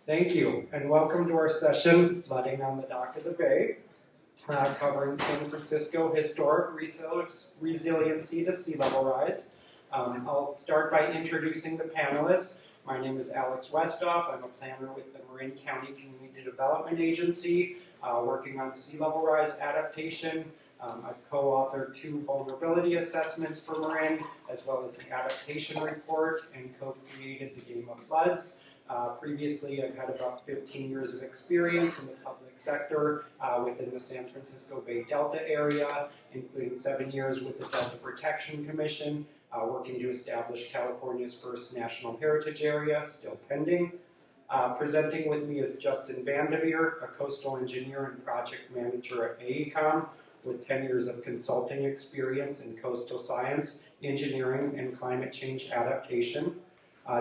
Thank you, and welcome to our session, Flooding on the Dock of the Bay, covering San Francisco historic resiliency to sea level rise. I'll start by introducing the panelists. My name is Alex Westhoff. I'm a planner with the Marin County Community Development Agency, working on sea level rise adaptation. I've co-authored 2 vulnerability assessments for Marin, as well as the adaptation report, and co-created the Game of Floods. Previously, I've had about 15 years of experience in the public sector within the San Francisco Bay Delta area, including 7 years with the Delta Protection Commission, working to establish California's first National Heritage Area, still pending. Presenting with me is Justin Vandever, a coastal engineer and project manager at AECOM, with 10 years of consulting experience in coastal science, engineering, and climate change adaptation.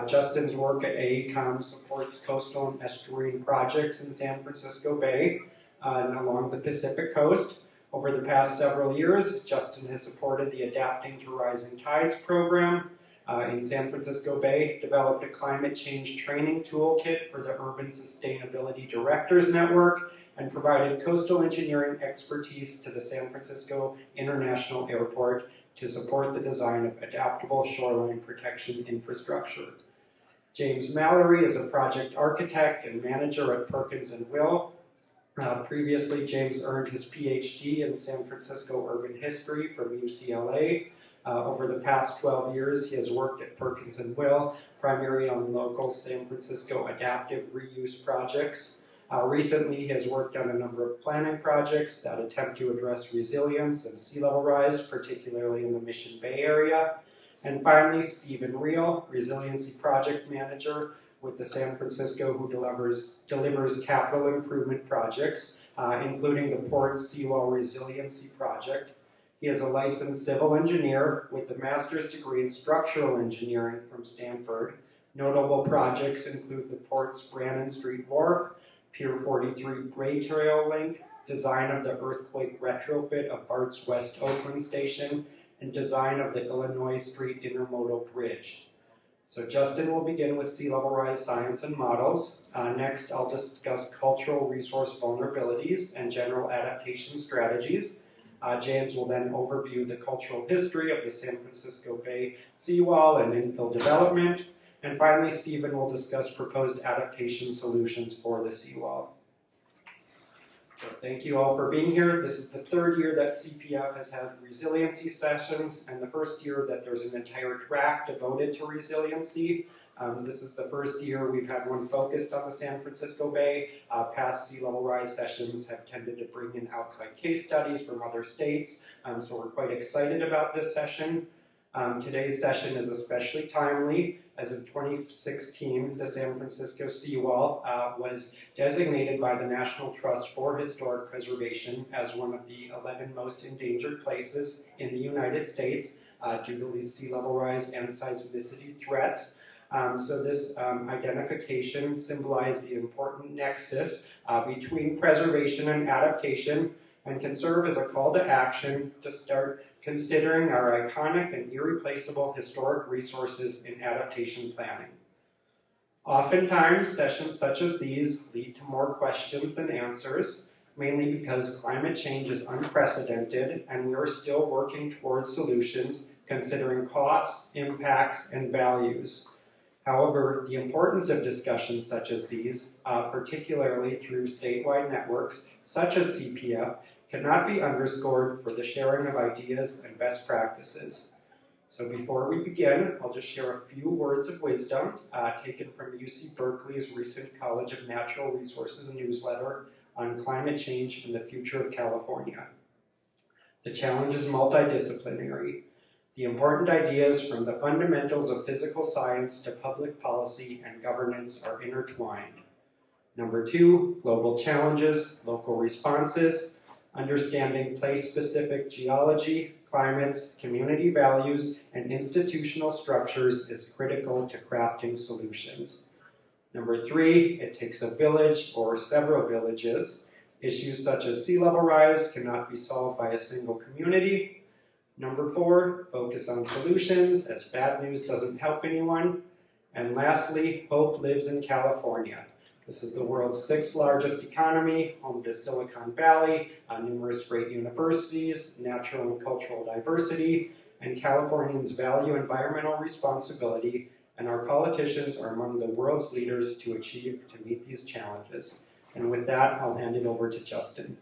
Justin's work at AECOM supports coastal and estuarine projects in San Francisco Bay and along the Pacific coast. Over the past several years, Justin has supported the Adapting to Rising Tides program in San Francisco Bay, developed a climate change training toolkit for the Urban Sustainability Directors Network, and provided coastal engineering expertise to the San Francisco International Airport to support the design of adaptable shoreline protection infrastructure. James Mallory is a project architect and manager at Perkins and Will. Previously, James earned his PhD in San Francisco urban history from UCLA. Over the past 12 years, he has worked at Perkins and Will, primarily on local San Francisco adaptive reuse projects. Recently, he has worked on a number of planning projects that attempt to address resilience and sea level rise, particularly in the Mission Bay area. And finally, Stephen Reel, Resiliency Project Manager with the San Francisco, who delivers capital improvement projects, including the Port Seawall Resiliency Project. He is a licensed civil engineer with a master's degree in structural engineering from Stanford. Notable projects include the Port's Brannan Street Wharf, Pier 43 Gray Trail Link, design of the earthquake retrofit of BART's West Oakland Station, and design of the Illinois Street Intermodal Bridge. So Justin will begin with sea level rise science and models. Next, I'll discuss cultural resource vulnerabilities and general adaptation strategies. James will then overview the cultural history of the San Francisco Bay seawall and infill development. And finally, Stephen will discuss proposed adaptation solutions for the seawall. So thank you all for being here. This is the 3rd year that CPF has had resiliency sessions, and the 1st year that there's an entire track devoted to resiliency. This is the 1st year we've had one focused on the San Francisco Bay. Past sea level rise sessions have tended to bring in outside case studies from other states, so we're quite excited about this session. Today's session is especially timely, as in 2016, the San Francisco seawall was designated by the National Trust for Historic Preservation as one of the 11 most endangered places in the United States due to these sea level rise and seismicity threats. So this identification symbolized the important nexus between preservation and adaptation, and can serve as a call to action to start considering our iconic and irreplaceable historic resources in adaptation planning. Oftentimes, sessions such as these lead to more questions than answers, mainly because climate change is unprecedented and we are still working towards solutions considering costs, impacts, and values. However, the importance of discussions such as these, particularly through statewide networks such as CPF, cannot be underscored for the sharing of ideas and best practices. So before we begin, I'll just share a few words of wisdom taken from UC Berkeley's recent College of Natural Resources newsletter on climate change and the future of California. The challenge is multidisciplinary. The important ideas from the fundamentals of physical science to public policy and governance are intertwined. Number 2, global challenges, local responses. Understanding place-specific geology, climates, community values, and institutional structures is critical to crafting solutions. Number 3, it takes a village or several villages. Issues such as sea level rise cannot be solved by a single community. Number 4, focus on solutions, as bad news doesn't help anyone. And lastly, hope lives in California. This is the world's 6th largest economy, home to Silicon Valley, numerous great universities, natural and cultural diversity, and Californians value environmental responsibility, and our politicians are among the world's leaders to meet these challenges. And with that, I'll hand it over to Justin.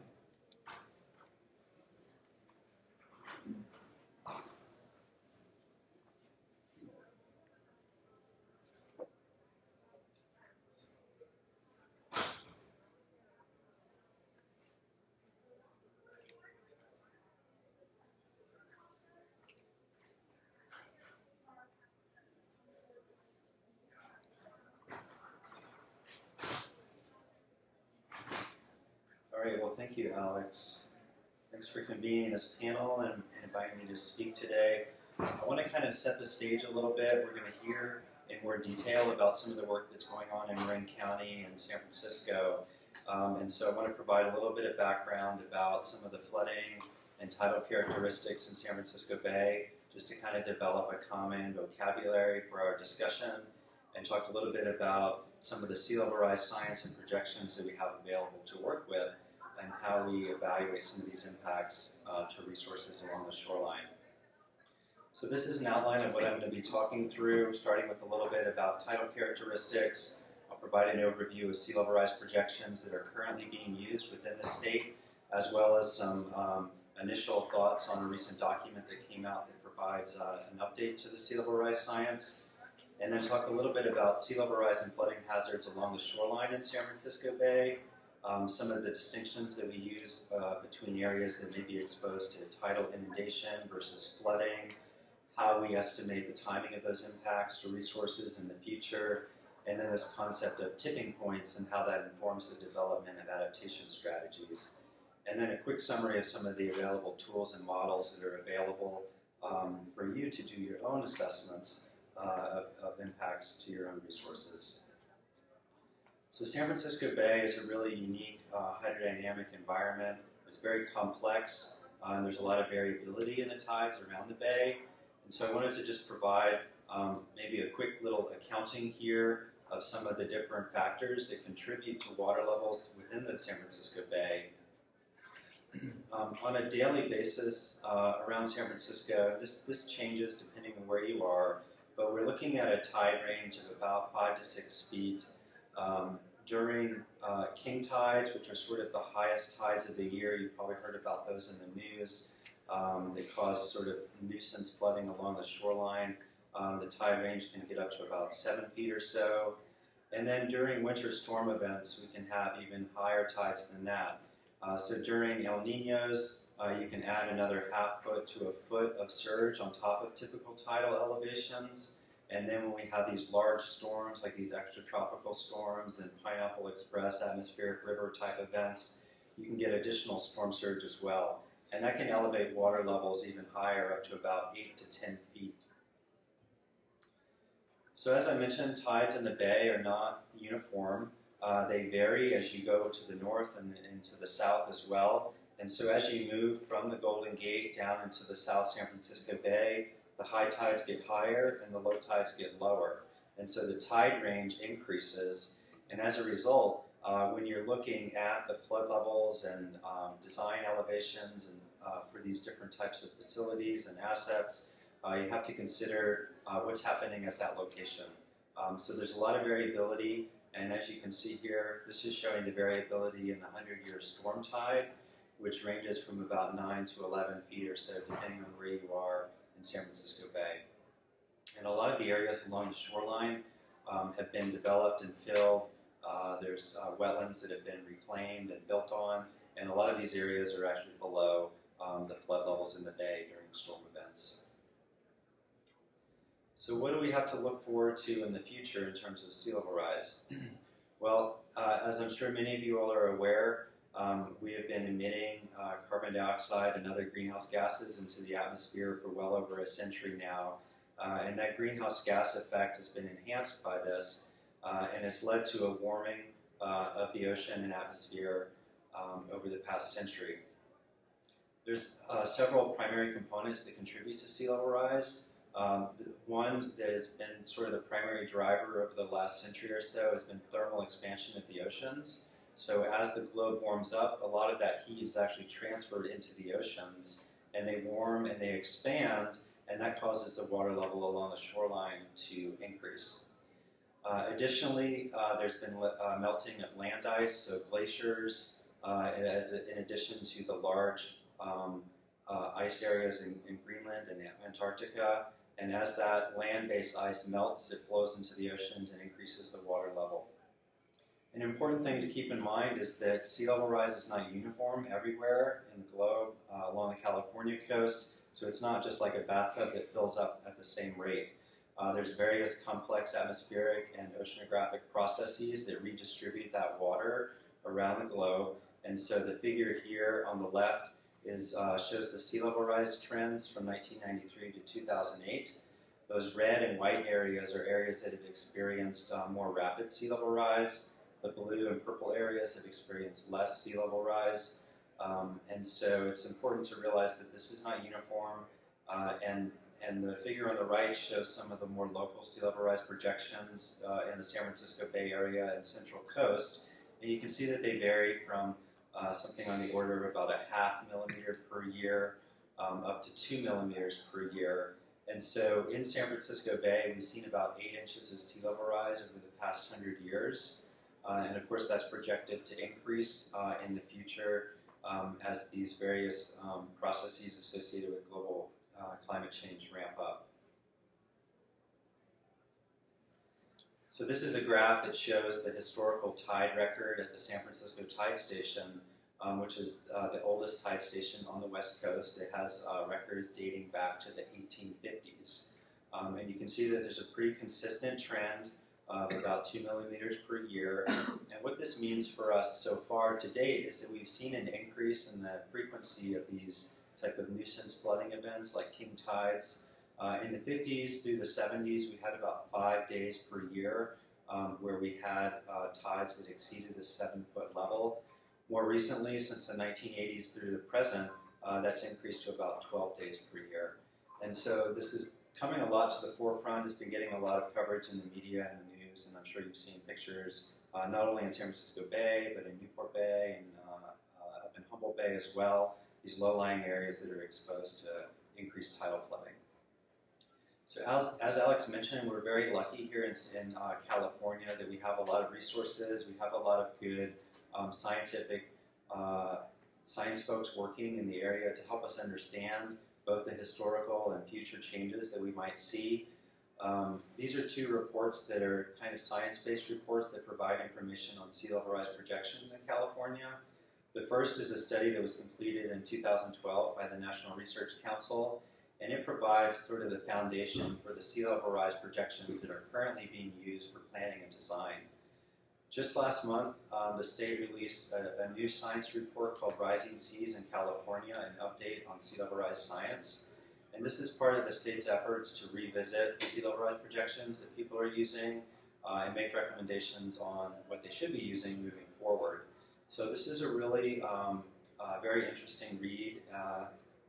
All right, well, thank you, Alex. Thanks for convening this panel and inviting me to speak today. I want to kind of set the stage a little bit. We're going to hear in more detail about some of the work that's going on in Marin County and San Francisco. And so I want to provide a little bit of background about some of the flooding and tidal characteristics in San Francisco Bay, just to kind of develop a common vocabulary for our discussion, and talk a little bit about some of the sea level rise science and projections that we have available to work with, and how we evaluate some of these impacts to resources along the shoreline. So this is an outline of what I'm going to be talking through, starting with a little bit about tidal characteristics. I'll provide an overview of sea level rise projections that are currently being used within the state, as well as some initial thoughts on a recent document that came out that provides an update to the sea level rise science. And then talk a little bit about sea level rise and flooding hazards along the shoreline in San Francisco Bay, some of the distinctions that we use between areas that may be exposed to tidal inundation versus flooding, how we estimate the timing of those impacts to resources in the future, and then this concept of tipping points and how that informs the development of adaptation strategies. And then a quick summary of some of the available tools and models that are available for you to do your own assessments of impacts to your own resources. So San Francisco Bay is a really unique hydrodynamic environment. It's very complex, and there's a lot of variability in the tides around the bay. And so I wanted to just provide maybe a quick little accounting here of some of the different factors that contribute to water levels within the San Francisco Bay. On a daily basis around San Francisco, this changes depending on where you are, but we're looking at a tide range of about 5 to 6 feet. During king tides, which are sort of the highest tides of the year, you've probably heard about those in the news. They cause sort of nuisance flooding along the shoreline. The tide range can get up to about 7 feet or so. And then during winter storm events, we can have even higher tides than that. So during El Niños, you can add another ½ foot to a foot of surge on top of typical tidal elevations. And then when we have these large storms, like these extratropical storms and Pineapple Express atmospheric river type events, you can get additional storm surge as well. And that can elevate water levels even higher, up to about 8 to 10 feet. So as I mentioned, tides in the bay are not uniform. They vary as you go to the north and into the south as well. And so as you move from the Golden Gate down into the South San Francisco Bay, the high tides get higher and the low tides get lower. And so the tide range increases. And as a result, when you're looking at the flood levels and design elevations and for these different types of facilities and assets, you have to consider what's happening at that location. So there's a lot of variability. And as you can see here, this is showing the variability in the 100-year storm tide, which ranges from about 9 to 11 feet or so, depending on where you are in San Francisco Bay. And a lot of the areas along the shoreline have been developed and filled. There's wetlands that have been reclaimed and built on, and a lot of these areas are actually below the flood levels in the bay during storm events. So what do we have to look forward to in the future in terms of sea level rise? Well, as I'm sure many of you all are aware, we have been emitting carbon dioxide and other greenhouse gases into the atmosphere for well over a century now. And that greenhouse gas effect has been enhanced by this, and it's led to a warming of the ocean and atmosphere over the past century. There's several primary components that contribute to sea level rise. One that has been sort of the primary driver over the last century or so has been thermal expansion of the oceans. So as the globe warms up, a lot of that heat is actually transferred into the oceans, and they warm and they expand, and that causes the water level along the shoreline to increase. Additionally, there's been melting of land ice, so glaciers, in addition to the large ice areas in Greenland and Antarctica. And as that land-based ice melts, it flows into the oceans and increases the water level. An important thing to keep in mind is that sea level rise is not uniform everywhere in the globe along the California coast, so it's not just like a bathtub that fills up at the same rate. There's various complex atmospheric and oceanographic processes that redistribute that water around the globe, and so the figure here on the left shows the sea level rise trends from 1993 to 2008. Those red and white areas are areas that have experienced more rapid sea level rise. The blue and purple areas have experienced less sea level rise. And so it's important to realize that this is not uniform. And the figure on the right shows some of the more local sea level rise projections in the San Francisco Bay Area and Central Coast. And you can see that they vary from something on the order of about a .5 millimeter per year up to 2 millimeters per year. And so in San Francisco Bay, we've seen about 8 inches of sea level rise over the past 100 years. And of course, that's projected to increase in the future as these various processes associated with global climate change ramp up. So this is a graph that shows the historical tide record at the San Francisco Tide Station, which is the oldest tide station on the West Coast. It has records dating back to the 1850s. And you can see that there's a pretty consistent trend of about 2 millimeters per year. And what this means for us so far to date is that we've seen an increase in the frequency of these type of nuisance flooding events like king tides. In the 50s through the 70s, we had about 5 days per year where we had tides that exceeded the 7-foot level. More recently, since the 1980s through the present, that's increased to about 12 days per year. And so this is coming a lot to the forefront. It's been getting a lot of coverage in the media and the news, and I'm sure you've seen pictures not only in San Francisco Bay, but in Newport Bay and up in Humboldt Bay as well, these low-lying areas that are exposed to increased tidal flooding. So as Alex mentioned, we're very lucky here in California that we have a lot of resources. We have a lot of good science folks working in the area to help us understand both the historical and future changes that we might see. These are 2 reports that are kind of science-based reports that provide information on sea level rise projections in California. The first is a study that was completed in 2012 by the National Research Council, and it provides sort of the foundation for the sea level rise projections that are currently being used for planning and design. Just last month, the state released a new science report called Rising Seas in California, an update on sea level rise science. And this is part of the state's efforts to revisit the sea level rise projections that people are using and make recommendations on what they should be using moving forward. So this is a really very interesting read.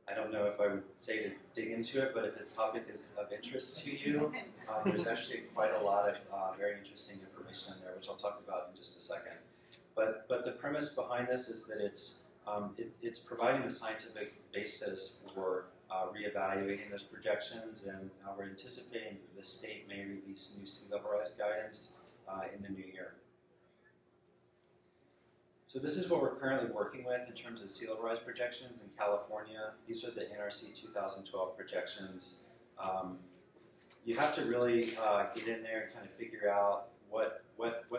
I don't know if I would say to dig into it, but if the topic is of interest to you, there's actually quite a lot of very interesting information in there, which I'll talk about in just a second. But the premise behind this is that it's providing the scientific basis for reevaluating those projections, and we're anticipating that the state may release new sea level rise guidance in the new year. So this is what we're currently working with in terms of sea level rise projections in California. These are the NRC 2012 projections. You have to really get in there and kind of figure out what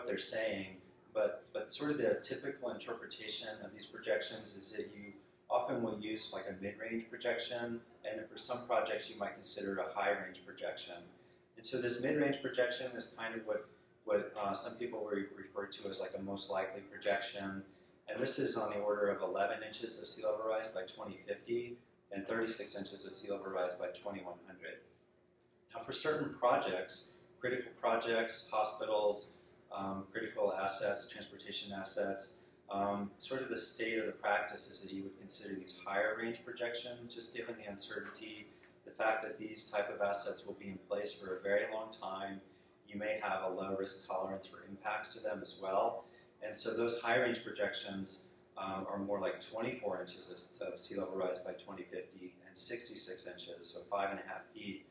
they're saying, but sort of the typical interpretation of these projections is that you often will use like a mid-range projection, and for some projects you might consider a high-range projection. And so this mid-range projection is kind of what some people will refer to as like a most likely projection. And this is on the order of 11 inches of sea level rise by 2050 and 36 inches of sea level rise by 2100. Now for certain projects, critical projects, hospitals, critical assets, transportation assets, sort of the state of the practice is that you would consider these higher range projections, just given the uncertainty, the fact that these type of assets will be in place for a very long time. You may have a low risk tolerance for impacts to them as well. And so those high range projections are more like 24 inches of sea level rise by 2050 and 66 inches, so 5.5 feet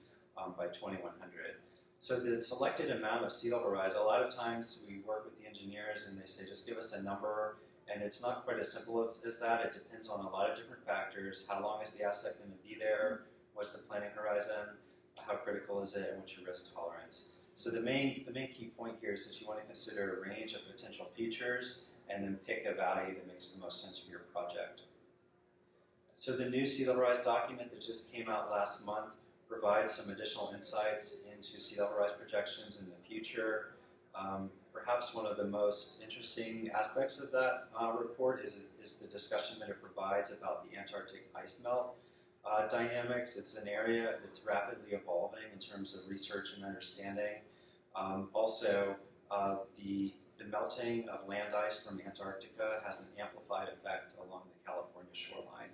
by 2100. So the selected amount of sea level rise, a lot of times we work with the engineers and they say, just give us a number, and it's not quite as simple as that. It depends on a lot of different factors. How long is the asset going to be there? What's the planning horizon? How critical is it? And what's your risk tolerance? So the main key point here is that you want to consider a range of potential features and then pick a value that makes the most sense for your project. So the new sea level rise document that just came out last month provides some additional insights into sea level rise projections in the future. Perhaps one of the most interesting aspects of that report is the discussion that it provides about the Antarctic ice melt dynamics. It's an area that's rapidly evolving in terms of research and understanding. Also, the melting of land ice from Antarctica has an amplified effect along the California shoreline.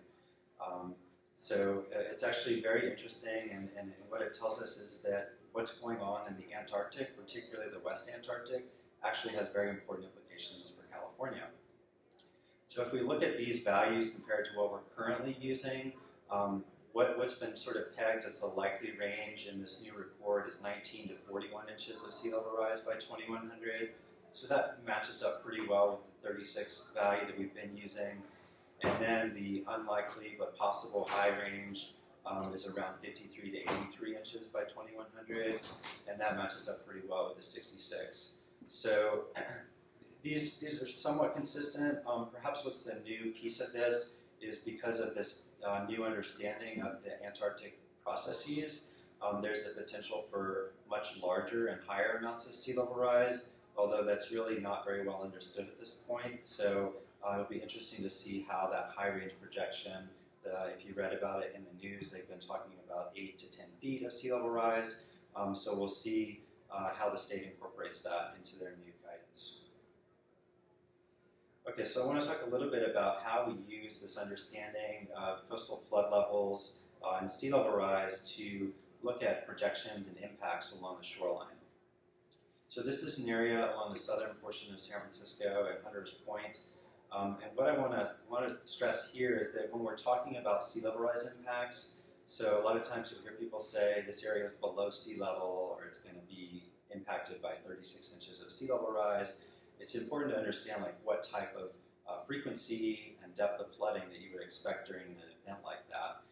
So it's actually very interesting, and what it tells us is that what's going on in the Antarctic, particularly the West Antarctic, actually has very important implications for California. So if we look at these values compared to what we're currently using, what's been sort of pegged as the likely range in this new report is 19 to 41 inches of sea level rise by 2100. So that matches up pretty well with the 36 value that we've been using. And then the unlikely but possible high range is around 53 to 83 inches by 2100, and that matches up pretty well with the 66. So these are somewhat consistent. Perhaps what's the new piece of this is because of this new understanding of the Antarctic processes, there's a potential for much larger and higher amounts of sea level rise, although that's really not very well understood at this point. So it'll be interesting to see how that high range projection, if you read about it in the news, they've been talking about 8 to 10 feet of sea level rise. So we'll see how the state incorporates that into their new guidance. Okay, so I want to talk a little bit about how we use this understanding of coastal flood levels and sea level rise to look at projections and impacts along the shoreline. So this is an area along the southern portion of San Francisco at Hunters Point. And what I want to stress here is that when we're talking about sea level rise impacts, so a lot of times you'll hear people say this area is below sea level or it's going to be impacted by 36 inches of sea level rise. It's important to understand like what type of frequency and depth of flooding that you would expect during an event like that.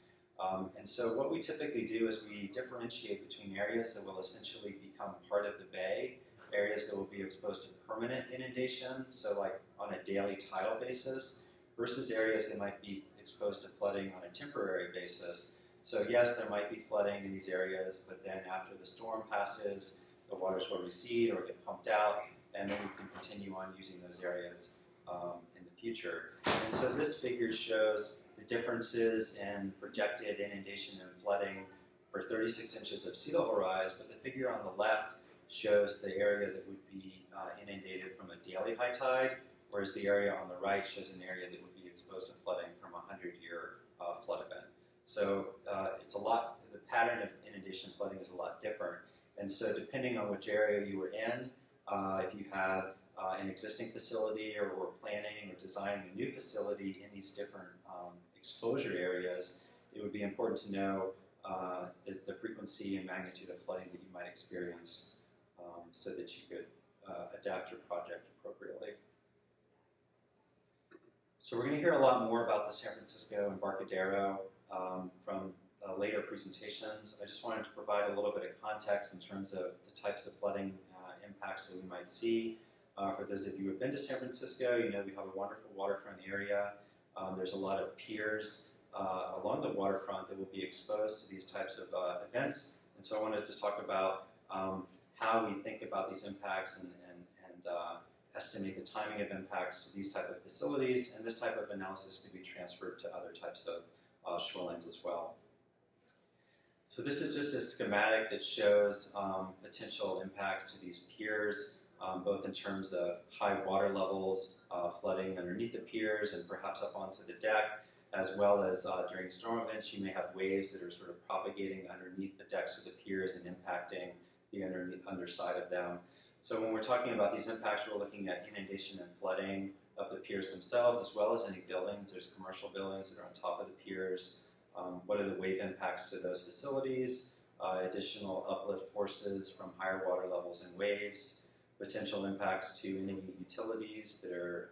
And so what we typically do is we differentiate between areas that will essentially become part of the bay, areas that will be exposed to permanent inundation, so like on a daily tidal basis, versus areas that might be exposed to flooding on a temporary basis. So yes, there might be flooding in these areas, but then after the storm passes, the waters will recede or get pumped out, and then we can continue on using those areas in the future. And so this figure shows the differences in projected inundation and flooding for 36 inches of sea level rise, but the figure on the left shows the area that would be inundated from a daily high tide, whereas the area on the right shows an area that would be exposed to flooding from a 100-year flood event. So the pattern of inundation flooding is a lot different. And so depending on which area you were in, if you have an existing facility or were planning or designing a new facility in these different exposure areas, it would be important to know the frequency and magnitude of flooding that you might experience so that you could adapt your project appropriately. So we're going to hear a lot more about the San Francisco Embarcadero from later presentations. I just wanted to provide a little bit of context in terms of the types of flooding impacts that we might see. For those of you who have been to San Francisco, you know we have a wonderful waterfront area. There's a lot of piers along the waterfront that will be exposed to these types of events. And so I wanted to talk about how we think about these impacts and estimate the timing of impacts to these type of facilities. And this type of analysis could be transferred to other types of shorelines as well. So this is just a schematic that shows potential impacts to these piers, both in terms of high water levels, flooding underneath the piers and perhaps up onto the deck. as well as during storm events, you may have waves that are sort of propagating underneath the decks of the piers and impacting the underside of them. So when we're talking about these impacts, we're looking at inundation and flooding of the piers themselves, as well as any buildings. There's commercial buildings that are on top of the piers. What are the wave impacts to those facilities? Additional uplift forces from higher water levels and waves, potential impacts to any utilities that are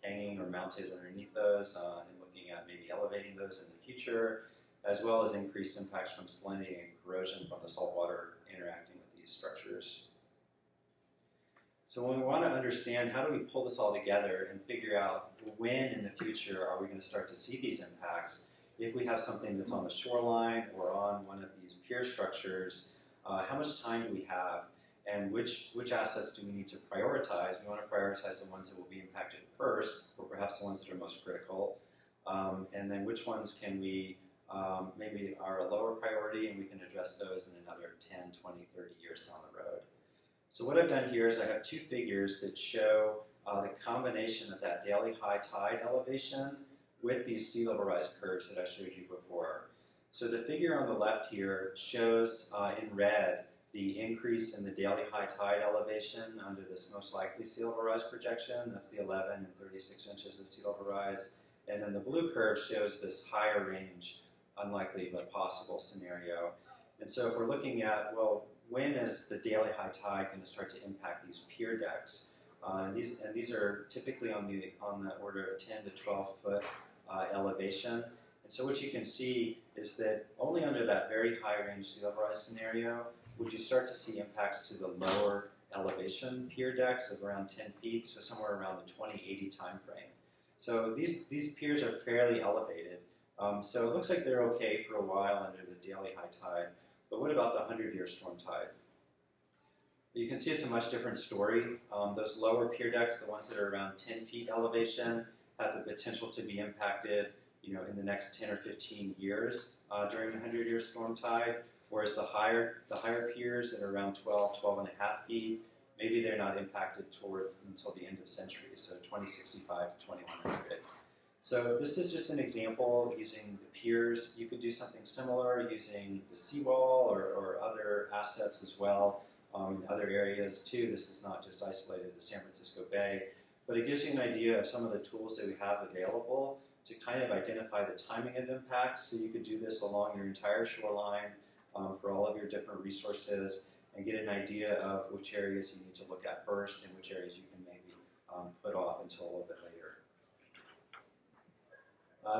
hanging or mounted underneath those, and looking at maybe elevating those in the future, as well as increased impacts from salinity and corrosion from the salt water interacting with these structures. So when we want to understand how do we pull this all together and figure out when in the future are we going to start to see these impacts, if we have something that's on the shoreline or on one of these pier structures, how much time do we have, and which assets do we need to prioritize? We want to prioritize the ones that will be impacted first, or perhaps the ones that are most critical, and then which ones can we maybe are a lower priority and we can address those in another 10, 20, 30 years down the road. So what I've done here is I have two figures that show the combination of that daily high tide elevation with these sea level rise curves that I showed you before. So the figure on the left here shows in red the increase in the daily high tide elevation under this most likely sea level rise projection. That's the 11 and 36 inches of sea level rise. And then the blue curve shows this higher range, unlikely but possible scenario. And so if we're looking at, well, when is the daily high tide going to start to impact these pier decks? And these are typically on the order of 10 to 12 foot elevation. And so what you can see is that only under that very high range sea level rise scenario would you start to see impacts to the lower elevation pier decks of around 10 feet, so somewhere around the 2080 time frame. So these piers are fairly elevated. So it looks like they're okay for a while under the daily high tide. But what about the 100-year storm tide? You can see it's a much different story. Those lower pier decks, the ones that are around 10 feet elevation, have the potential to be impacted, in the next 10 or 15 years during the 100-year storm tide, whereas the higher piers that are around 12, 12 and a half feet, maybe they're not impacted until the end of century, so 2065 to 2100. So this is just an example using the piers. You could do something similar using the seawall or other assets as well in other areas too. This is not just isolated to San Francisco Bay, but it gives you an idea of some of the tools that we have available to kind of identify the timing of impacts. So you could do this along your entire shoreline for all of your different resources and get an idea of which areas you need to look at first and which areas you can maybe put off until a little bit later.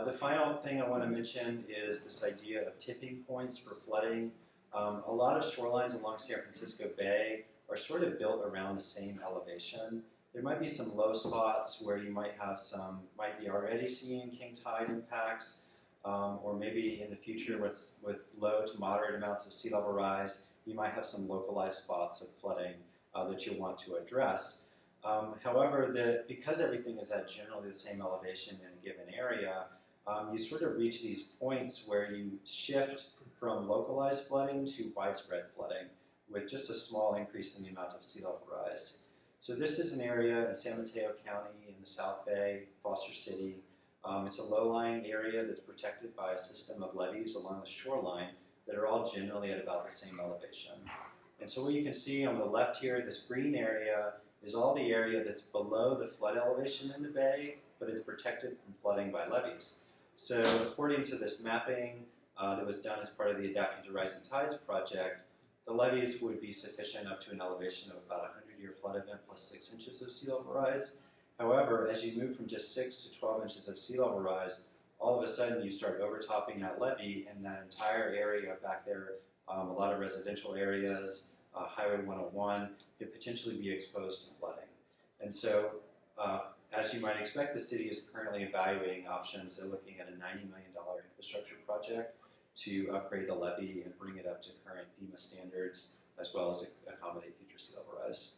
The final thing I want to mention is this idea of tipping points for flooding. A lot of shorelines along San Francisco Bay are sort of built around the same elevation. There might be some low spots where you might be already seeing king tide impacts, or maybe in the future with low to moderate amounts of sea level rise, you might have some localized spots of flooding that you'll want to address. However, because everything is at generally the same elevation in a given area, you sort of reach these points where you shift from localized flooding to widespread flooding with just a small increase in the amount of sea level rise. So this is an area in San Mateo County in the South Bay, Foster City. It's a low-lying area that's protected by a system of levees along the shoreline that are all generally at about the same elevation. And so what you can see on the left here, this green area is all the area that's below the flood elevation in the bay, but it's protected from flooding by levees. So according to this mapping that was done as part of the Adapting to Rising Tides project, the levees would be sufficient up to an elevation of about a 100-year flood event plus 6 inches of sea level rise. However, as you move from just 6 to 12 inches of sea level rise, all of a sudden you start overtopping that levee, and that entire area back there, a lot of residential areas, Highway 101, could potentially be exposed to flooding. And so, as you might expect, the city is currently evaluating options. They're looking at a $90 million infrastructure project to upgrade the levee and bring it up to current FEMA standards, as well as accommodate future sea level rise.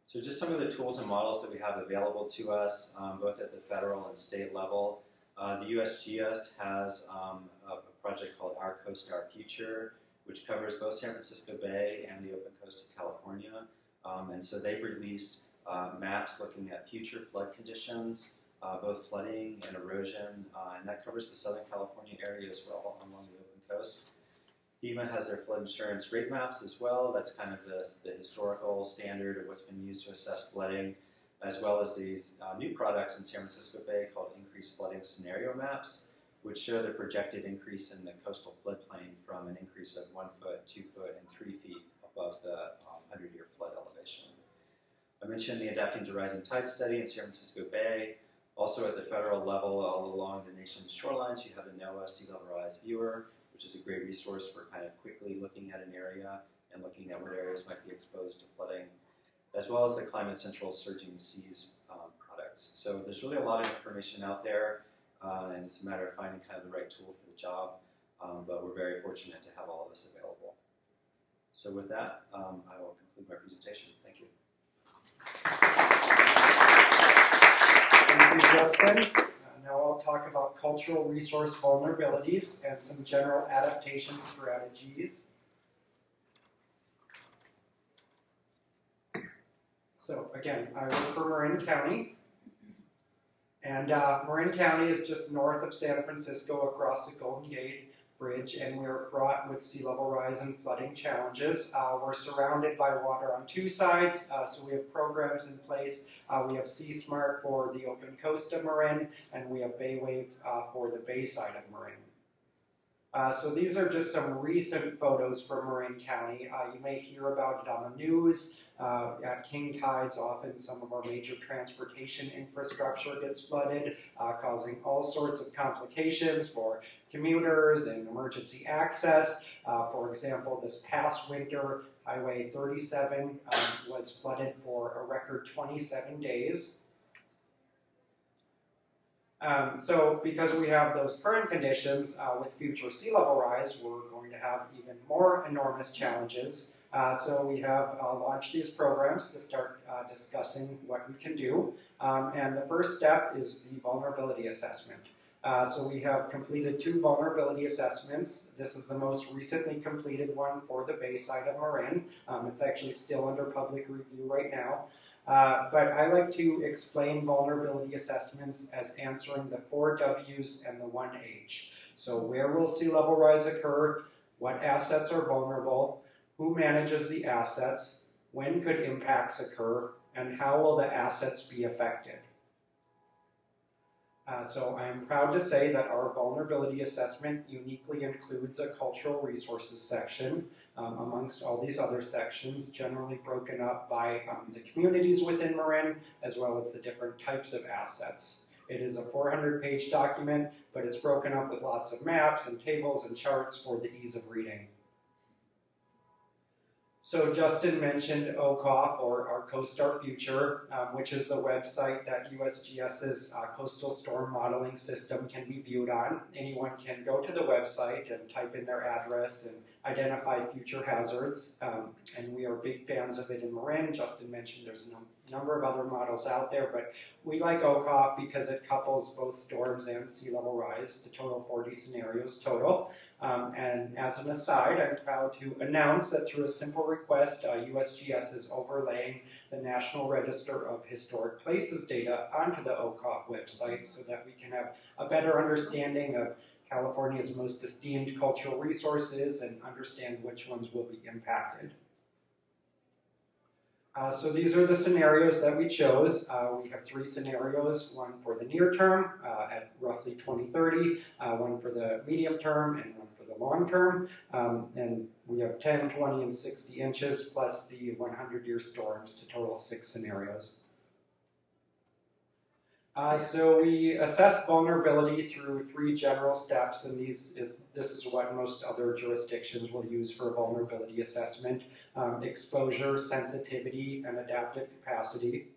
So just some of the tools and models that we have available to us, both at the federal and state level. The USGS has a project called Our Coast, Our Future, which covers both San Francisco Bay and the open coast of California. And so they've released maps looking at future flood conditions both flooding and erosion, and that covers the Southern California area as well along the open coast. FEMA has their flood insurance rate maps as well. That's kind of the historical standard of what's been used to assess flooding, as well as these new products in San Francisco Bay called increased flooding scenario maps, which show the projected increase in the coastal floodplain from an increase of 1 foot, 2 foot, and 3 feet above the 100-year flood elevation. I mentioned the Adapting to Rising Tide study in San Francisco Bay. Also at the federal level, all along the nation's shorelines, you have the NOAA Sea Level Rise Viewer, which is a great resource for kind of quickly looking at an area and looking at what areas might be exposed to flooding, as well as the Climate Central Surging Seas products. So there's really a lot of information out there, and it's a matter of finding kind of the right tool for the job, but we're very fortunate to have all of this available. So with that, I will conclude my presentation. Thank you. Thank you, Justin. Now I'll talk about cultural resource vulnerabilities and some general adaptation strategies. So again, I work for Marin County, and Marin County is just north of San Francisco across the Golden Gate Bridge, and we are fraught with sea level rise and flooding challenges. We're surrounded by water on two sides, so we have programs in place. We have Sea Smart for the open coast of Marin, and we have Bay Wave for the bay side of Marin. So these are just some recent photos from Marin County. You may hear about it on the news. At king tides, often some of our major transportation infrastructure gets flooded, causing all sorts of complications for commuters and emergency access. For example, this past winter, Highway 37 was flooded for a record 27 days. So because we have those current conditions, with future sea level rise, we're going to have even more enormous challenges. So we have launched these programs to start discussing what we can do. And the first step is the vulnerability assessment. So we have completed 2 vulnerability assessments. This is the most recently completed one for the bay side of Marin. It's actually still under public review right now. But I like to explain vulnerability assessments as answering the 4 W's and the 1 H. So where will sea level rise occur? What assets are vulnerable? Who manages the assets? When could impacts occur? And how will the assets be affected? So I am proud to say that our vulnerability assessment uniquely includes a cultural resources section amongst all these other sections, generally broken up by the communities within Marin, as well as the different types of assets. It is a 400-page document, but it's broken up with lots of maps and tables and charts for the ease of reading. So Justin mentioned AECOM, or our Coast Our Future, which is the website that USGS's coastal storm modeling system can be viewed on. Anyone can go to the website and type in their address and identify future hazards, and we are big fans of it in Marin. Justin mentioned there's a number of other models out there, but we like AECOM because it couples both storms and sea level rise to total 40 scenarios total. And as an aside, I'm proud to announce that through a simple request, USGS is overlaying the National Register of Historic Places data onto the AECOM website so that we can have a better understanding of California's most esteemed cultural resources and understand which ones will be impacted. So these are the scenarios that we chose. We have 3 scenarios, one for the near term at roughly 2030, one for the medium term, and one for the long term. And we have 10, 20, and 60 inches plus the 100-year storms to total 6 scenarios. So we assess vulnerability through 3 general steps, and this is what most other jurisdictions will use for a vulnerability assessment. Exposure, sensitivity, and adaptive capacity.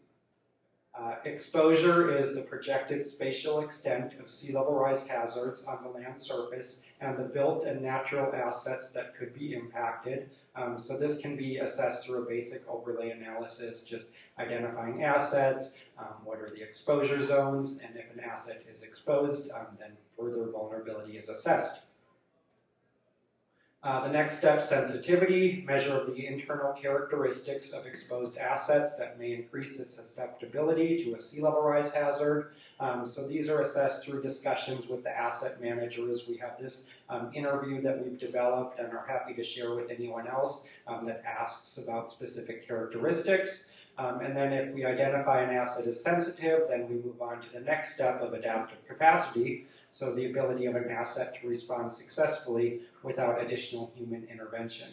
Exposure is the projected spatial extent of sea level rise hazards on the land surface and the built and natural assets that could be impacted. So this can be assessed through a basic overlay analysis, just identifying assets, what are the exposure zones, and if an asset is exposed, then further vulnerability is assessed. The next step, sensitivity, measure of the internal characteristics of exposed assets that may increase the susceptibility to a sea level rise hazard. So these are assessed through discussions with the asset managers. We have this interview that we've developed and are happy to share with anyone else that asks about specific characteristics. And then if we identify an asset as sensitive, then we move on to the next step of adaptive capacity, so the ability of an asset to respond successfully without additional human intervention.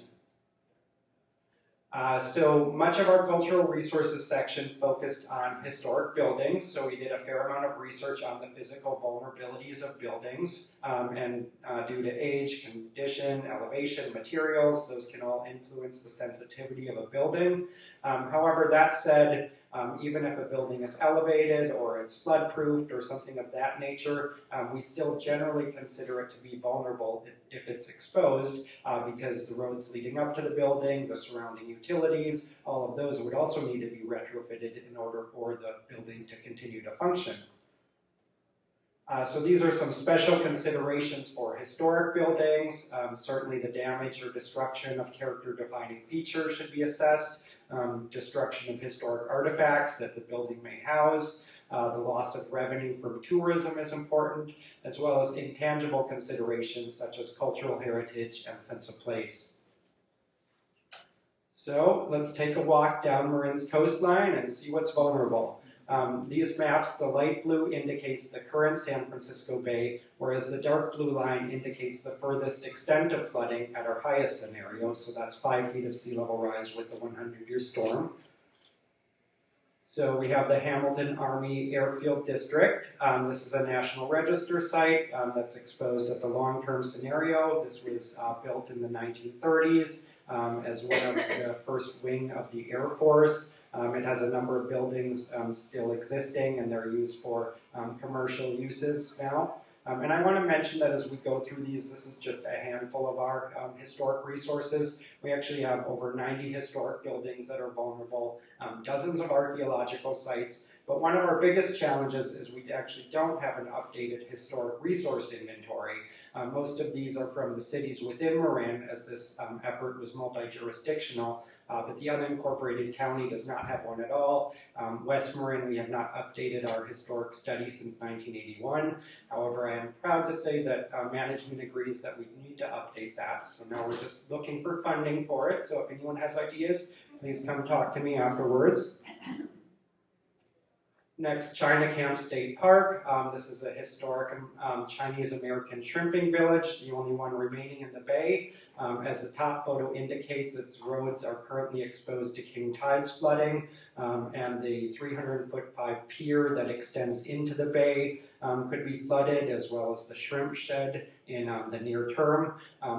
So much of our cultural resources section focused on historic buildings, so we did a fair amount of research on the physical vulnerabilities of buildings, and due to age, condition, elevation, materials, those can all influence the sensitivity of a building. However, that said, even if a building is elevated or it's flood-proofed or something of that nature, we still generally consider it to be vulnerable if it's exposed, because the roads leading up to the building, the surrounding utilities, all of those would also need to be retrofitted in order for the building to continue to function. So these are some special considerations for historic buildings. Certainly the damage or destruction of character-defining features should be assessed. Destruction of historic artifacts that the building may house, the loss of revenue from tourism is important, as well as intangible considerations such as cultural heritage and sense of place. So let's take a walk down Marin's coastline and see what's vulnerable. These maps, the light blue indicates the current San Francisco Bay, whereas the dark blue line indicates the furthest extent of flooding at our highest scenario, so that's 5 feet of sea level rise with the 100-year storm. So we have the Hamilton Army Airfield District. This is a National Register site that's exposed at the long-term scenario. This was built in the 1930s as one of the first wing of the Air Force. It has a number of buildings still existing, and they're used for commercial uses now. And I want to mention that as we go through these, this is just a handful of our historic resources. We actually have over 90 historic buildings that are vulnerable, dozens of archaeological sites. But one of our biggest challenges is we actually don't have an updated historic resource inventory. Most of these are from the cities within Marin, as this effort was multi-jurisdictional. But the unincorporated county does not have one at all. West Marin, we have not updated our historic study since 1981. However, I am proud to say that management agrees that we need to update that. So now we're just looking for funding for it. So if anyone has ideas, please come talk to me afterwards. Next, China Camp State Park. This is a historic Chinese-American shrimping village, the only one remaining in the bay. As the top photo indicates, its roads are currently exposed to king tides flooding, and the 300-foot-5 pier that extends into the bay could be flooded, as well as the shrimp shed in the near term.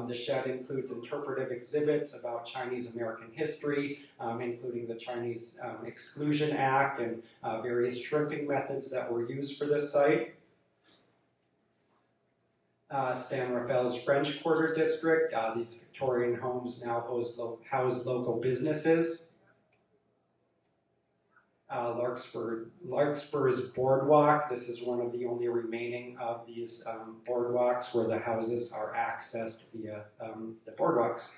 The shed includes interpretive exhibits about Chinese-American history, including the Chinese Exclusion Act and various shrimping methods that were used for this site. San Rafael's French Quarter District. These Victorian homes now house local businesses. Larkspur's Boardwalk. This is one of the only remaining of these boardwalks where the houses are accessed via the boardwalks.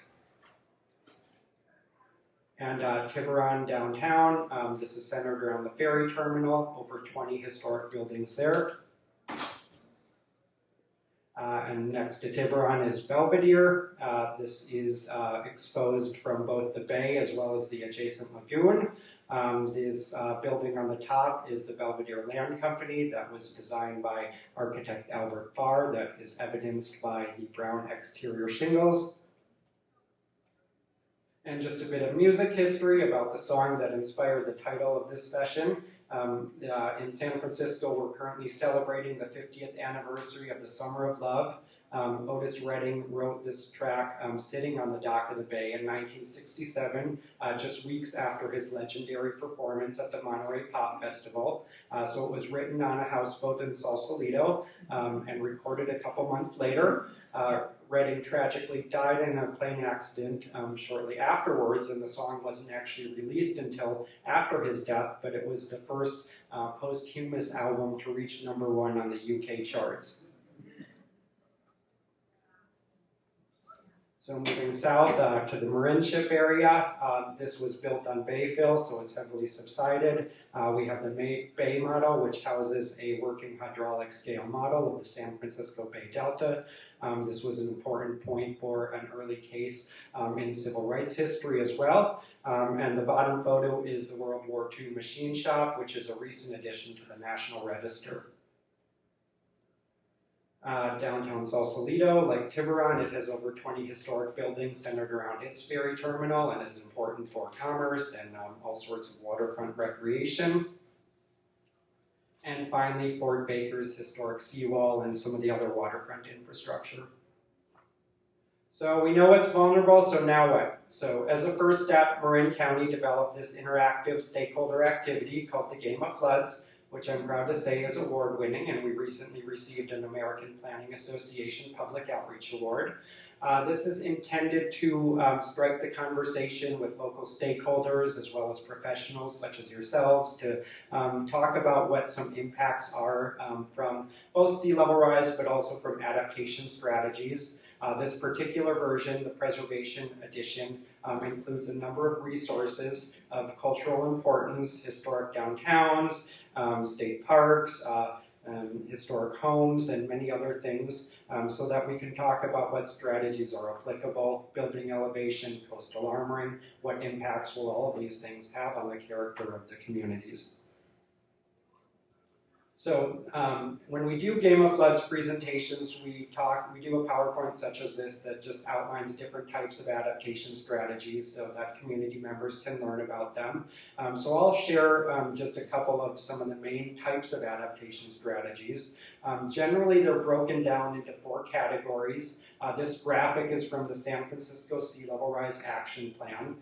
And Tiburon downtown. This is centered around the ferry terminal. Over 20 historic buildings there. And next to Tiburon is Belvedere. This is exposed from both the bay as well as the adjacent lagoon. This building on the top is the Belvedere Land Company that was designed by architect Albert Farr, that is evidenced by the brown exterior shingles. And just a bit of music history about the song that inspired the title of this session. In San Francisco, we're currently celebrating the 50th anniversary of the Summer of Love. Otis Redding wrote this track sitting on the dock of the bay in 1967, just weeks after his legendary performance at the Monterey Pop Festival. So it was written on a houseboat in Sausalito and recorded a couple months later. Redding tragically died in a plane accident shortly afterwards, and the song wasn't actually released until after his death, but it was the first posthumous album to reach #1 on the UK charts. So moving south to the Marin ship area, this was built on bay fill, so it's heavily subsided. We have the Bay model, which houses a working hydraulic scale model of the San Francisco Bay Delta. This was an important point for an early case in civil rights history as well. And the bottom photo is the World War II machine shop, which is a recent addition to the National Register. Downtown Sausalito, like Tiburon, it has over 20 historic buildings centered around its ferry terminal and is important for commerce and all sorts of waterfront recreation. And finally, Fort Baker's historic seawall and some of the other waterfront infrastructure. So we know it's vulnerable, so now what? So as a first step, Marin County developed this interactive stakeholder activity called the Game of Floods, which I'm proud to say is award-winning, and we recently received an American Planning Association Public Outreach Award. This is intended to strike the conversation with local stakeholders as well as professionals such as yourselves to talk about what some impacts are from both sea level rise but also from adaptation strategies. This particular version, the Preservation Edition, includes a number of resources of cultural importance, historic downtowns, state parks, historic homes, and many other things, so that we can talk about what strategies are applicable, building elevation, coastal armoring, what impacts will all of these things have on the character of the communities. So when we do Game of Floods presentations, we do a PowerPoint such as this that just outlines different types of adaptation strategies so that community members can learn about them. So I'll share just a couple of some of the main types of adaptation strategies. Generally, they're broken down into 4 categories. This graphic is from the San Francisco Sea Level Rise Action Plan.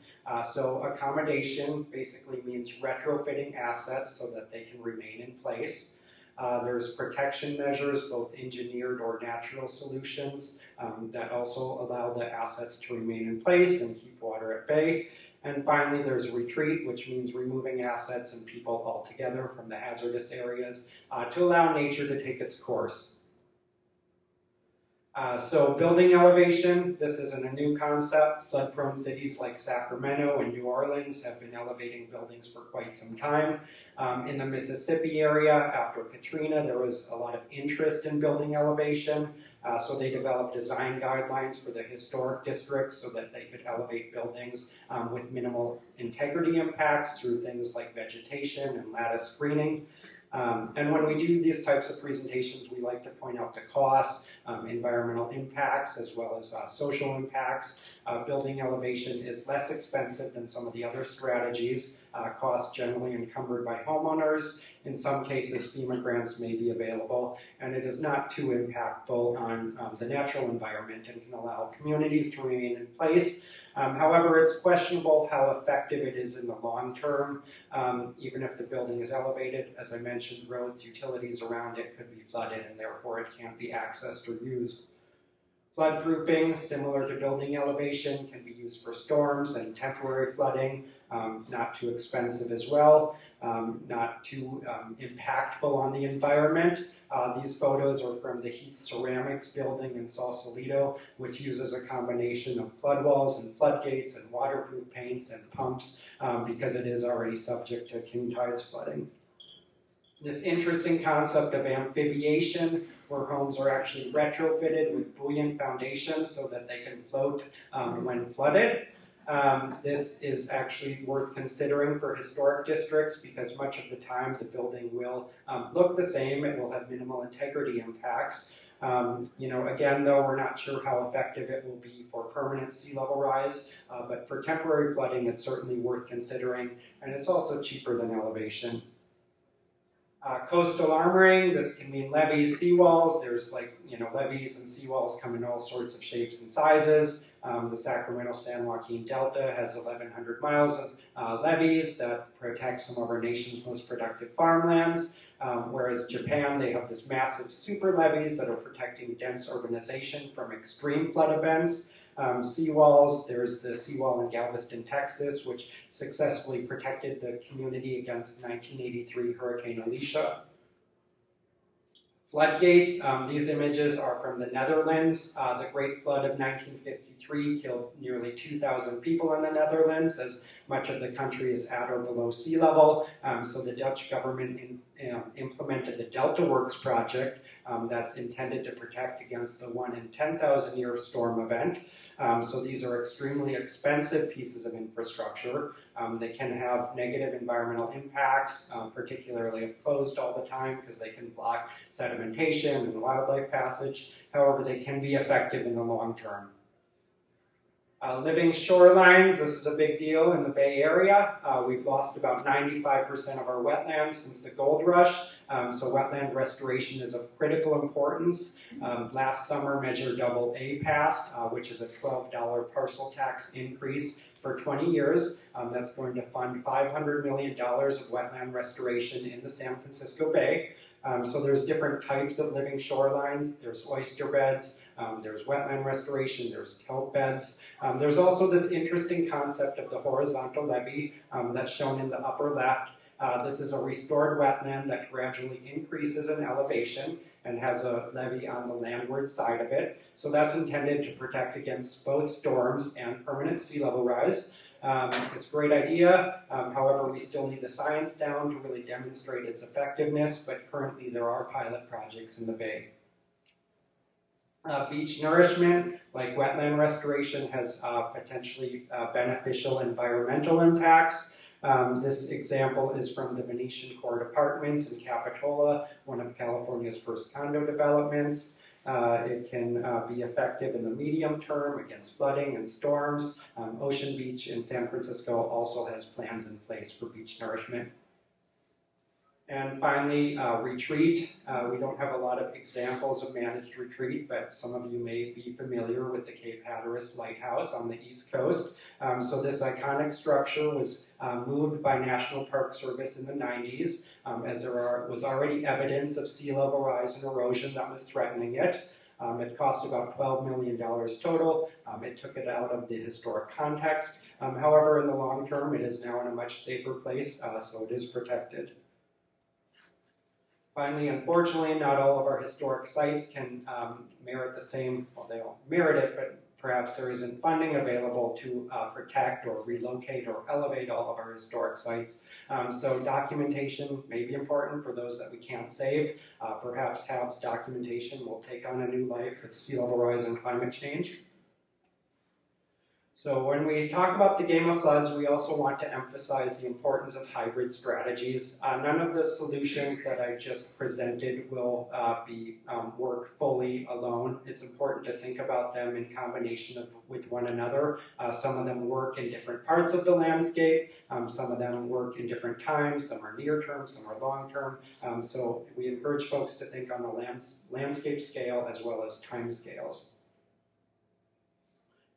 So accommodation basically means retrofitting assets so that they can remain in place. There's protection measures, both engineered or natural solutions, that also allow the assets to remain in place and keep water at bay. And finally, there's retreat, which means removing assets and people altogether from the hazardous areas to allow nature to take its course. So building elevation, this isn't a new concept. Flood-prone cities like Sacramento and New Orleans have been elevating buildings for quite some time. In the Mississippi area, after Katrina, there was a lot of interest in building elevation. So they developed design guidelines for the historic districts so that they could elevate buildings with minimal integrity impacts through things like vegetation and lattice screening. And when we do these types of presentations, we like to point out the costs, environmental impacts, as well as social impacts. Building elevation is less expensive than some of the other strategies. Costs generally encumbered by homeowners. In some cases, FEMA grants may be available, and it is not too impactful on the natural environment and can allow communities to remain in place. However, it's questionable how effective it is in the long term, even if the building is elevated. As I mentioned, roads, utilities around it could be flooded, and therefore it can't be accessed or used. Floodproofing, similar to building elevation, can be used for storms and temporary flooding, not too expensive as well, not too impactful on the environment. These photos are from the Heath Ceramics building in Sausalito, which uses a combination of flood walls and floodgates and waterproof paints and pumps because it is already subject to king tides flooding. This interesting concept of amphibiation, where homes are actually retrofitted with buoyant foundations so that they can float when flooded. This is actually worth considering for historic districts because much of the time the building will look the same. It will have minimal integrity impacts. Again, though, we're not sure how effective it will be for permanent sea level rise, but for temporary flooding, it's certainly worth considering, and it's also cheaper than elevation. Coastal armoring, this can mean levees, seawalls. There's levees and seawalls come in all sorts of shapes and sizes. The Sacramento-San Joaquin Delta has 1,100 miles of levees that protect some of our nation's most productive farmlands. Whereas Japan, they have this massive super levees that are protecting dense urbanization from extreme flood events. Seawalls, there's the seawall in Galveston, Texas, which successfully protected the community against 1983 Hurricane Alicia. Floodgates, these images are from the Netherlands. The Great Flood of 1953 killed nearly 2,000 people in the Netherlands, as much of the country is at or below sea level. So the Dutch government implemented the Delta Works project that's intended to protect against the 1 in 10,000 year storm event. So these are extremely expensive pieces of infrastructure. They can have negative environmental impacts, particularly if closed all the time because they can block sedimentation and wildlife passage. However, they can be effective in the long term. Living shorelines, this is a big deal in the Bay Area. We've lost about 95% of our wetlands since the gold rush, so wetland restoration is of critical importance. Last summer, Measure AA passed, which is a $12 parcel tax increase for 20 years. That's going to fund $500 million of wetland restoration in the San Francisco Bay. So there's different types of living shorelines. There's oyster beds, there's wetland restoration, there's kelp beds. There's also this interesting concept of the horizontal levee that's shown in the upper left. This is a restored wetland that gradually increases in elevation and has a levee on the landward side of it. So that's intended to protect against both storms and permanent sea level rise. It's a great idea, however, we still need the science down to really demonstrate its effectiveness, but currently there are pilot projects in the Bay. Beach nourishment, like wetland restoration, has potentially beneficial environmental impacts. This example is from the Venetian Court Apartments in Capitola, one of California's first condo developments. It can be effective in the medium term against flooding and storms. Ocean Beach in San Francisco also has plans in place for beach nourishment. And finally, retreat. We don't have a lot of examples of managed retreat, but some of you may be familiar with the Cape Hatteras Lighthouse on the East Coast. So this iconic structure was moved by National Park Service in the 90s, as there was already evidence of sea level rise and erosion that was threatening it. It cost about $12 million total. It took it out of the historic context. However, in the long term, it is now in a much safer place, so it is protected. Finally, unfortunately, not all of our historic sites can merit the same, well, they don't merit it, but perhaps there isn't funding available to protect or relocate or elevate all of our historic sites. So documentation may be important for those that we can't save. Perhaps HAB's documentation will take on a new life with sea level rise and climate change. So when we talk about the game of floods, we also want to emphasize the importance of hybrid strategies. None of the solutions that I just presented will work fully alone. It's important to think about them in combination with one another. Some of them work in different parts of the landscape. Some of them work in different times. Some are near term, some are long term. So we encourage folks to think on the landscape scale as well as time scales.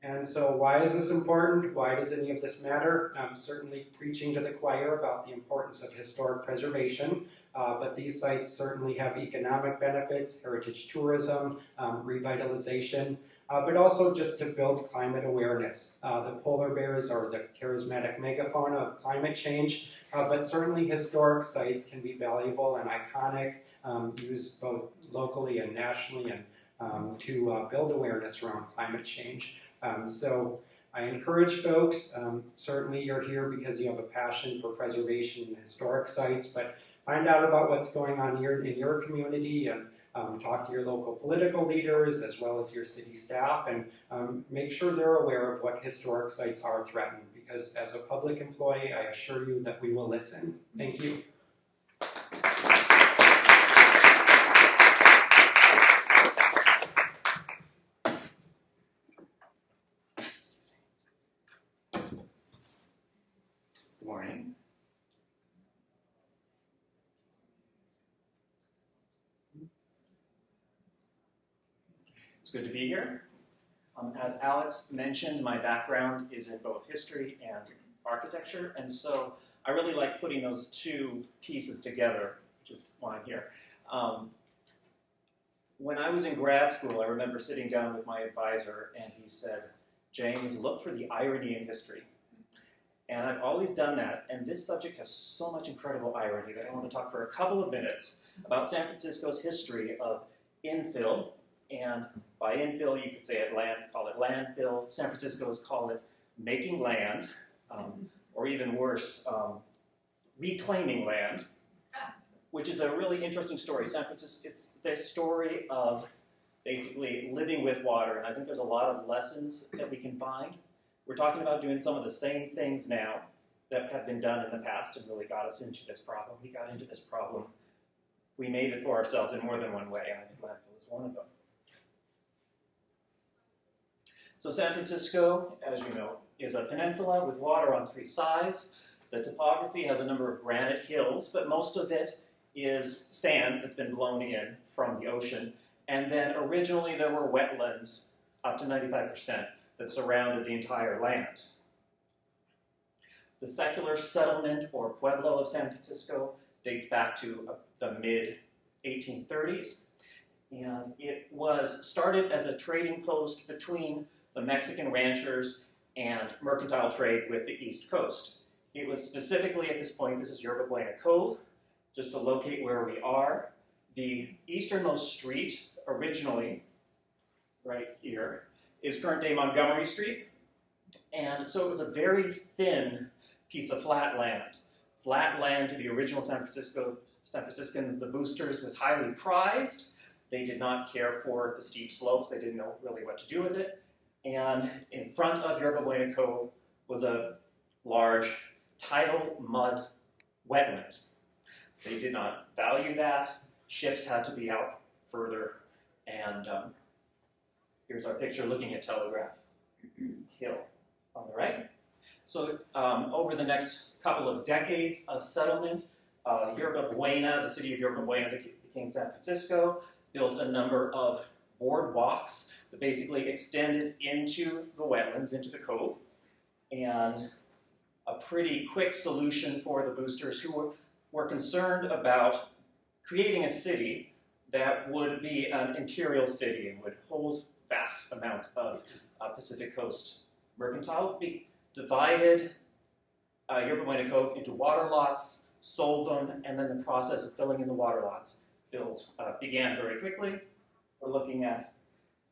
And so why is this important? Why does any of this matter? I'm certainly preaching to the choir about the importance of historic preservation, but these sites certainly have economic benefits, heritage tourism, revitalization, but also just to build climate awareness. The polar bears are the charismatic megafauna of climate change, but certainly historic sites can be valuable and iconic, used both locally and nationally, and to build awareness around climate change. So I encourage folks, certainly you're here because you have a passion for preservation and historic sites, but find out about what's going on here in your community and talk to your local political leaders as well as your city staff, and make sure they're aware of what historic sites are threatened, because as a public employee, I assure you that we will listen. Thank you. Morning. It's good to be here. As Alex mentioned, my background is in both history and architecture, and so I really like putting those two pieces together, which is why I'm here. When I was in grad school, I remember sitting down with my advisor, and he said, "James, look for the irony in history." And I've always done that, and this subject has so much incredible irony that I want to talk for a couple of minutes about San Francisco's history of infill, and by infill you could say call it landfill. San Francisco's call it making land, or even worse, reclaiming land, which is a really interesting story. San Francisco, it's the story of basically living with water, and I think there's a lot of lessons that we can find. We're talking about doing some of the same things now that have been done in the past and really got us into this problem. We got into this problem. We made it for ourselves in more than one way, and I think landfill is one of them. So San Francisco, as you know, is a peninsula with water on 3 sides. The topography has a number of granite hills, but most of it is sand that's been blown in from the ocean. And then originally there were wetlands, up to 95%, that surrounded the entire land. The secular settlement, or pueblo of San Francisco, dates back to the mid-1830s. And it was started as a trading post between the Mexican ranchers and mercantile trade with the East Coast. It was specifically at this point, this is Yerba Buena Cove, just to locate where we are. The easternmost street, originally, right here, is current-day Montgomery Street. And so it was a very thin piece of flat land. Flat land to the original San Franciscans, the boosters, was highly prized. They did not care for the steep slopes. They didn't know really what to do with it. And in front of Yerba Buena Cove was a large tidal mud wetland. They did not value that. Ships had to be out further. And here's our picture looking at Telegraph Hill on the right. So over the next couple of decades of settlement, Yerba Buena, the city of Yerba Buena that became San Francisco, built a number of boardwalks that basically extended into the wetlands, into the cove. And a pretty quick solution for the boosters who were concerned about creating a city that would be an imperial city and would hold vast amounts of Pacific Coast mercantile. Divided Yerba Buena Cove into water lots, sold them, and then the process of filling in the water lots began very quickly. We're looking at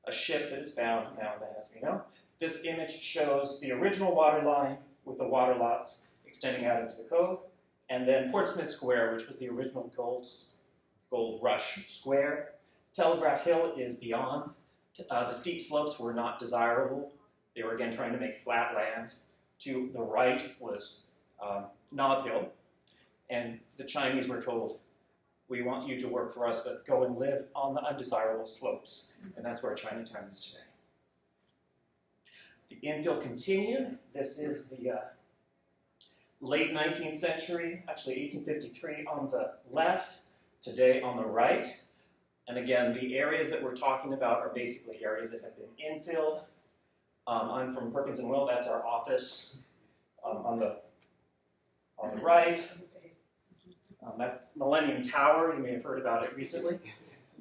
a ship that is found now and then, as we know. This image shows the original water line with the water lots extending out into the cove, and then Portsmouth Square, which was the original gold rush square. Telegraph Hill is beyond. The steep slopes were not desirable. They were again trying to make flat land. To the right was Nob Hill, and the Chinese were told, we want you to work for us, but go and live on the undesirable slopes. And that's where Chinatown is today. The infill continued. This is the late 19th century, actually 1853 on the left, today on the right. And again, the areas that we're talking about are basically areas that have been infilled. I'm from Perkins and Will, that's our office on the right. That's Millennium Tower, you may have heard about it recently,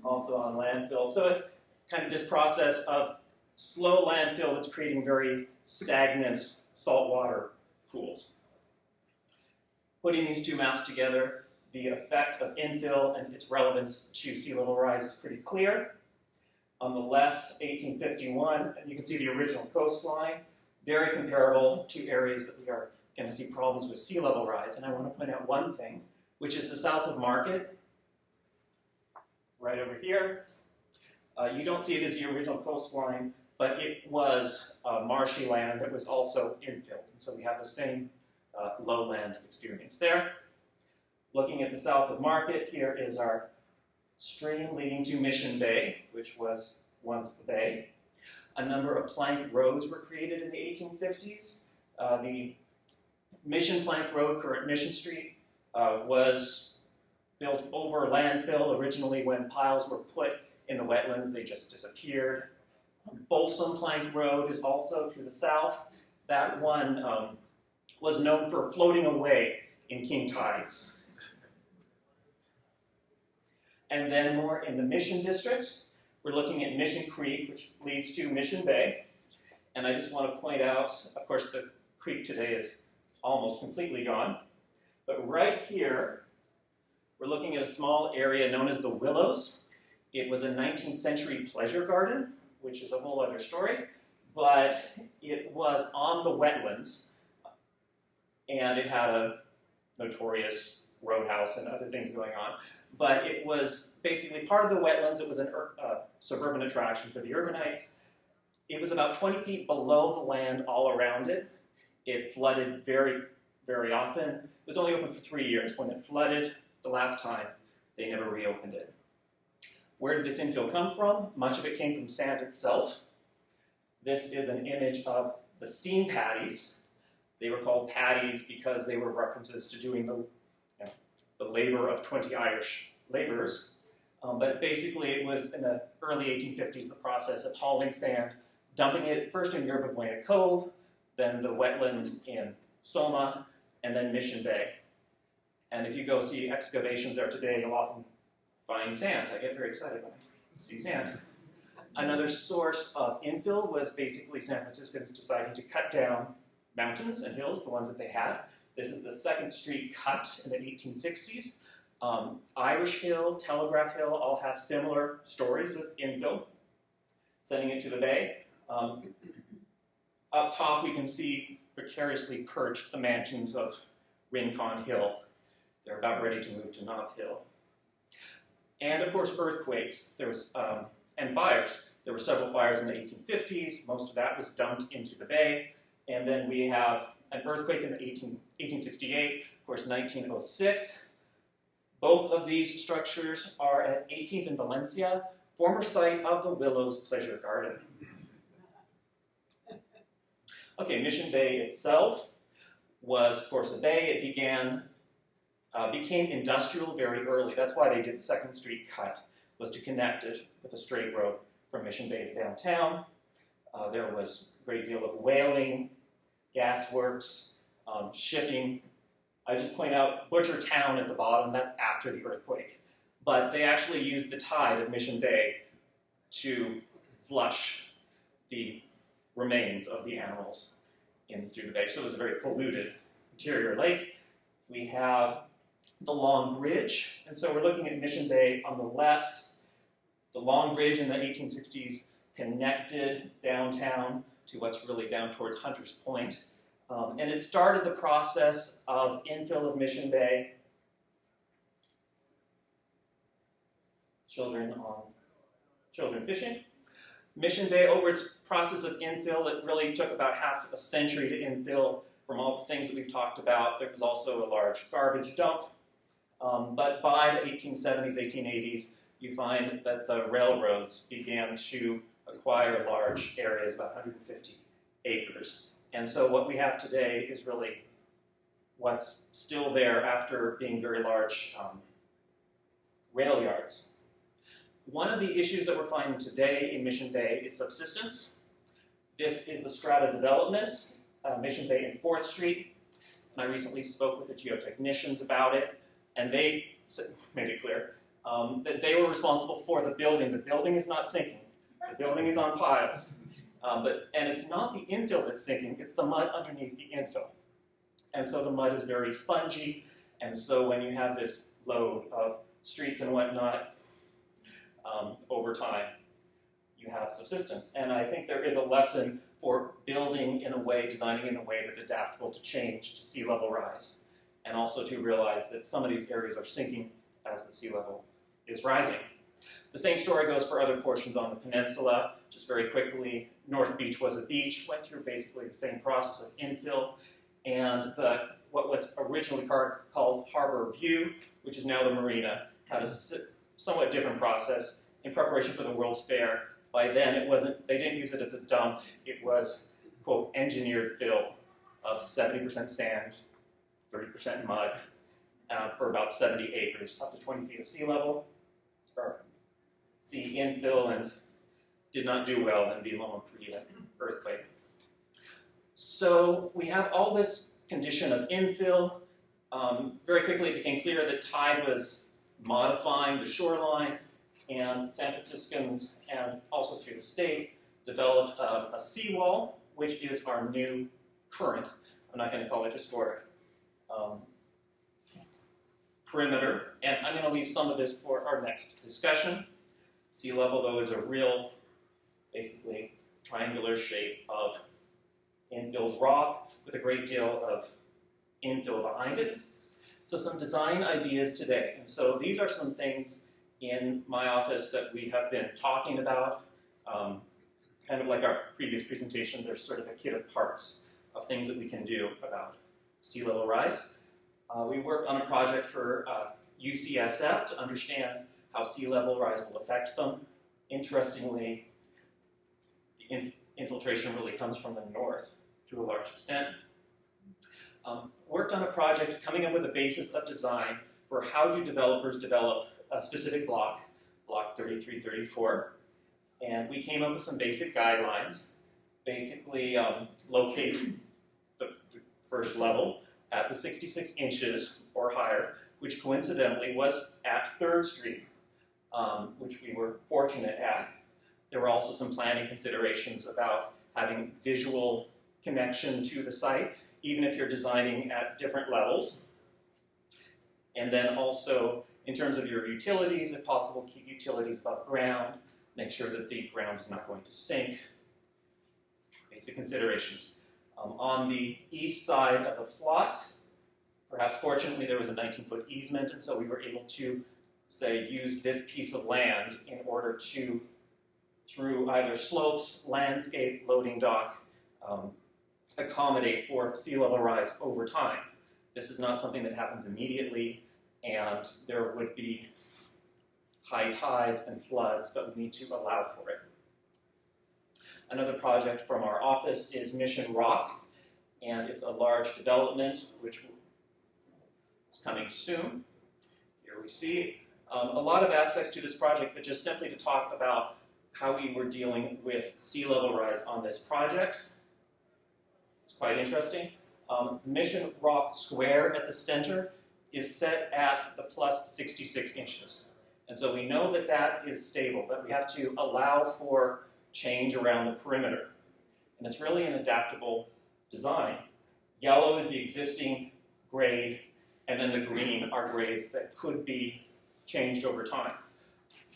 also on landfill. So it's kind of this process of slow landfill that's creating very stagnant saltwater pools. Putting these two maps together, the effect of infill and its relevance to sea level rise is pretty clear. On the left, 1851, and you can see the original coastline, very comparable to areas that we are going to see problems with sea level rise. And I want to point out one thing, which is the south of Market, right over here. You don't see it as the original coastline, but it was marshy land that was also infilled. And so we have the same lowland experience there. Looking at the south of Market, here is our stream leading to Mission Bay, which was once the bay. A number of plank roads were created in the 1850s. The Mission Plank Road, current Mission Street, was built over landfill. Originally, when piles were put in the wetlands, they just disappeared. Folsom Plank Road is also to the south. That one was known for floating away in king tides. And then more in the Mission District, we're looking at Mission Creek, which leads to Mission Bay. And I just want to point out, of course, the creek today is almost completely gone. But right here We're looking at a small area known as the Willows. It was a 19th century pleasure garden, which is a whole other story, but it was on the wetlands, and it had a notorious roadhouse and other things going on. But it was basically part of the wetlands. It was a suburban attraction for the urbanites. It was about 20 feet below the land all around it. It flooded very, very often. It was only open for 3 years. When it flooded the last time, they never reopened it. Where did this infill come from? Much of it came from sand itself. This is an image of the steam paddies. They were called paddies because they were references to doing the labor of 20 Irish laborers. But basically it was in the early 1850s the process of hauling sand, dumping it first in Yerba Buena Cove, then the wetlands in Soma, and then Mission Bay. And if you go see excavations there today, you'll often find sand. I get very excited when I see sand. Another source of infill was basically San Franciscans deciding to cut down mountains and hills, the ones that they had. This is the 2nd Street cut in the 1860s. Irish Hill, Telegraph Hill all have similar stories of infill, sending it to the bay. Up top we can see precariously perched the mansions of Rincon Hill. They're about ready to move to Nob Hill. And of course earthquakes and fires. There were several fires in the 1850s. Most of that was dumped into the bay. And then we have an earthquake in the 1868, of course 1906. Both of these structures are at 18th and Valencia, former site of the Willows Pleasure Garden. Okay, Mission Bay itself was, of course, a bay. It became industrial very early. That's why they did the 2nd Street cut, was to connect it with a straight road from Mission Bay to downtown. There was a great deal of whaling, gas works, shipping. I just point out Butcher Town at the bottom, that's after the earthquake. But they actually used the tide of Mission Bay to flush the remains of the animals in through the bay. So it was a very polluted interior lake. We have the Long Bridge, and so we're looking at Mission Bay on the left. The Long Bridge in the 1860s connected downtown to what's really down towards Hunter's Point. And it started the process of infill of Mission Bay. Children fishing. Mission Bay, over its process of infill, it really took about half a century to infill from all the things that we've talked about. There was also a large garbage dump. But by the 1870s, 1880s, you find that the railroads began to acquire large areas, about 150 acres. And so what we have today is really what's still there after being very large rail yards. One of the issues that we're finding today in Mission Bay is subsistence. This is the strata development, Mission Bay and 4th Street. And I recently spoke with the geotechnicians about it, and they made it clear that they were responsible for the building. The building is not sinking. The building is on piles. And it's not the infill that's sinking, it's the mud underneath the infill. And so the mud is very spongy, and so when you have this load of streets and whatnot, over time, you have subsistence. And I think there is a lesson for building in a way, designing in a way that's adaptable to change, to sea level rise, and also to realize that some of these areas are sinking as the sea level is rising. The same story goes for other portions on the peninsula. Just very quickly, North Beach was a beach, went through basically the same process of infill, and what was originally called Harbor View, which is now the marina, had a somewhat different process in preparation for the World's Fair. By then, they didn't use it as a dump. It was, quote, engineered fill of 70% sand, 30% mud, for about 70 acres, up to 20 feet of sea level, or sea infill, and did not do well in the Loma Prieta earthquake. So we have all this condition of infill. Very quickly, it became clear that tide was modifying the shoreline, and San Franciscans, and also through the state, developed a seawall, which is our new current. I'm not going to call it historic. perimeter, and I'm going to leave some of this for our next discussion. Sea level, though, is a real, basically, triangular shape of infilled rock with a great deal of infill behind it. So some design ideas today. And so these are some things in my office that we have been talking about. Kind of like our previous presentation, there's sort of a kit of parts of things that we can do about sea level rise. We worked on a project for UCSF to understand how sea level rise will affect them. Interestingly, the infiltration really comes from the north to a large extent. Worked on a project coming up with a basis of design for how do developers develop a specific block, block 3334. And we came up with some basic guidelines. Basically, locate the first level at the 66 inches or higher, which coincidentally was at 3rd Street, which we were fortunate at. There were also some planning considerations about having visual connection to the site, even if you're designing at different levels. And then also, in terms of your utilities, if possible, keep utilities above ground. Make sure that the ground is not going to sink. Basic considerations. On the east side of the plot, perhaps fortunately there was a 19-foot easement, and so we were able to, say, use this piece of land in order to, through either slopes, landscape, loading dock, accommodate for sea level rise over time. This is not something that happens immediately, and there would be high tides and floods, but we need to allow for it. Another project from our office is Mission Rock, and it's a large development which is coming soon. Here we see a lot of aspects to this project, but just simply to talk about how we were dealing with sea level rise on this project. It's quite interesting. Mission Rock Square at the center is set at the plus 66 inches. And so we know that that is stable, but we have to allow for change around the perimeter. And it's really an adaptable design. Yellow is the existing grade, and then the green are grades that could be changed over time.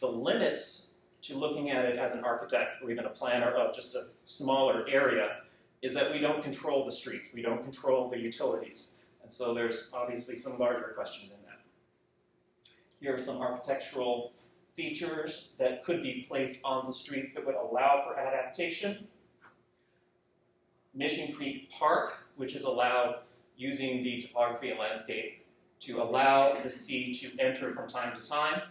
The limits to looking at it as an architect or even a planner of just a smaller area is that we don't control the streets, we don't control the utilities. And so there's obviously some larger questions in that. Here are some architectural features that could be placed on the streets that would allow for adaptation. Mission Creek Park, which is allowed using the topography and landscape to allow the sea to enter from time to time.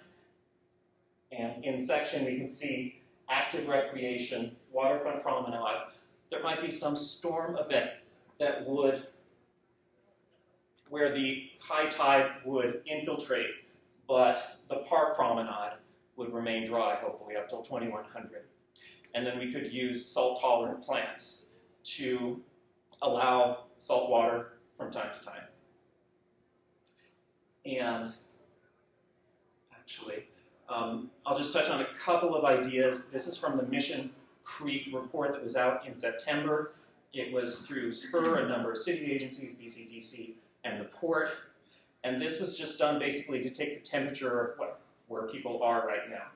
And in section we can see active recreation, waterfront promenade. There might be some storm events that would, where the high tide would infiltrate, but the park promenade would remain dry, hopefully up till 2100. And then we could use salt-tolerant plants to allow salt water from time to time. And actually, I'll just touch on a couple of ideas. This is from the Mission Creek report that was out in September. It was through SPUR, a number of city agencies, BCDC, and the port. And this was just done basically to take the temperature of where people are right now.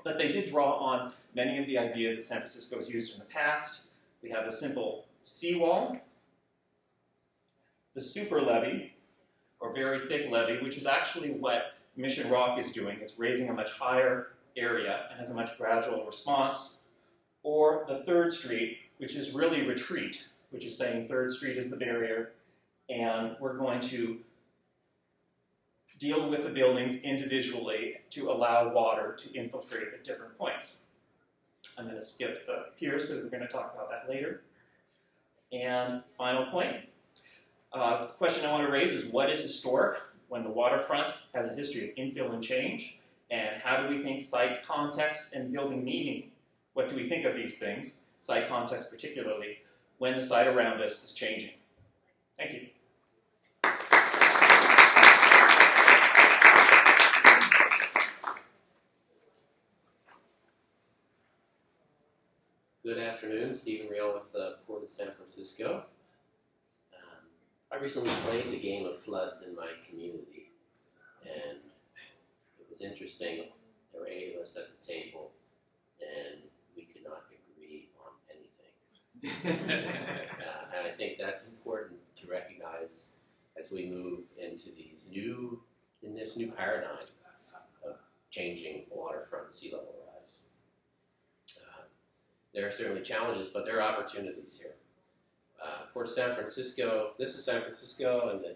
But they did draw on many of the ideas that San Francisco has used in the past. We have a simple seawall, the super levee, or very thick levee, which is actually what Mission Rock is doing. It's raising a much higher area and has a much gradual response. Or the 3rd Street, which is really retreat, which is saying 3rd Street is the barrier, and we're going to deal with the buildings individually to allow water to infiltrate at different points. I'm going to skip the piers because we're going to talk about that later. And final point, the question I want to raise is what is historic when the waterfront has a history of infill and change? And how do we think site context and building meaning? What do we think of these things, site context particularly, when the site around us is changing? Thank you. Good afternoon, Stephen Real with the Port of San Francisco. I recently played the game of floods in my community. And it was interesting. There were 8 of us at the table, and we could not agree on anything. And I think that's important to recognize as we move into this new paradigm of changing waterfront sea level rise. There are certainly challenges, but there are opportunities here. Port of San Francisco, this is San Francisco, and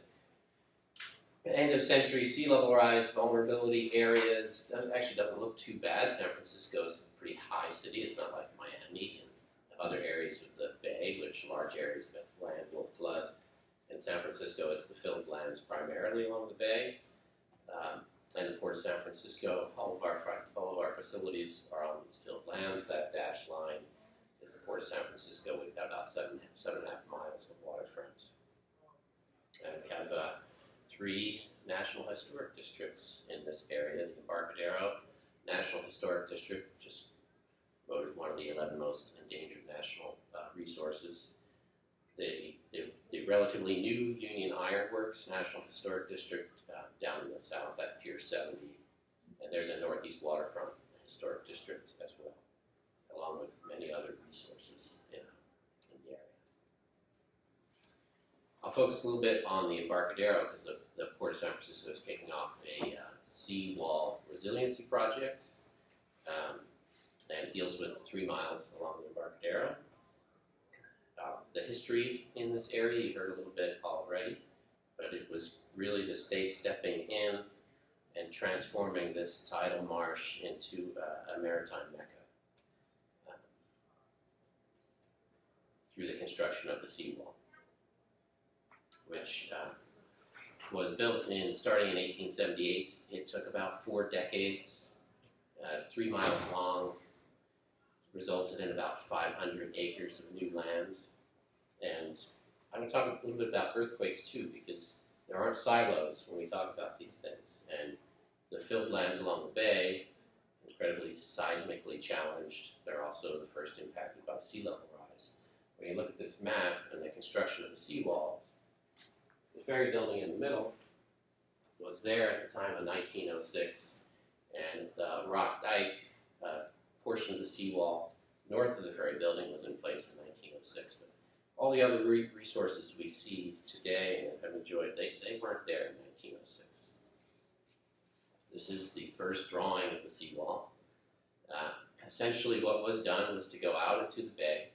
the end of century sea level rise vulnerability areas actually doesn't look too bad. San Francisco is a pretty high city. It's not like Miami and other areas of the bay, which large areas of land will flood. In San Francisco, it's the filled lands primarily along the bay. And the Port of San Francisco, all of our facilities are on these filled lands. That dashed line is the Port of San Francisco. We've got about 7.5 miles of waterfront. And we have 3 National Historic Districts in this area. The Embarcadero National Historic District, just voted one of the 11 most endangered national resources. The relatively new Union Iron Works National Historic District down in the south at Pier 70. And there's a Northeast Waterfront Historic District as well, along with many other resources in the area. I'll focus a little bit on the Embarcadero because the Port of San Francisco is kicking off a seawall resiliency project, and deals with 3 miles along the Embarcadero. The history in this area, you heard a little bit already, but it was really the state stepping in and transforming this tidal marsh into a maritime mecca through the construction of the seawall, which was built starting in 1878. It took about 4 decades. It's 3 miles long, resulted in about 500 acres of new land. And I'm going to talk a little bit about earthquakes too, because there aren't silos when we talk about these things. And the filled lands along the bay, incredibly seismically challenged. They're also the first impacted by sea level rise. When you look at this map and the construction of the seawall, the ferry building in the middle was there at the time of 1906, and the rock dike portion of the seawall north of the ferry building was in place in 1906. But all the other resources we see today and have enjoyed, they weren't there in 1906. This is the first drawing of the seawall. Essentially what was done was to go out into the bay,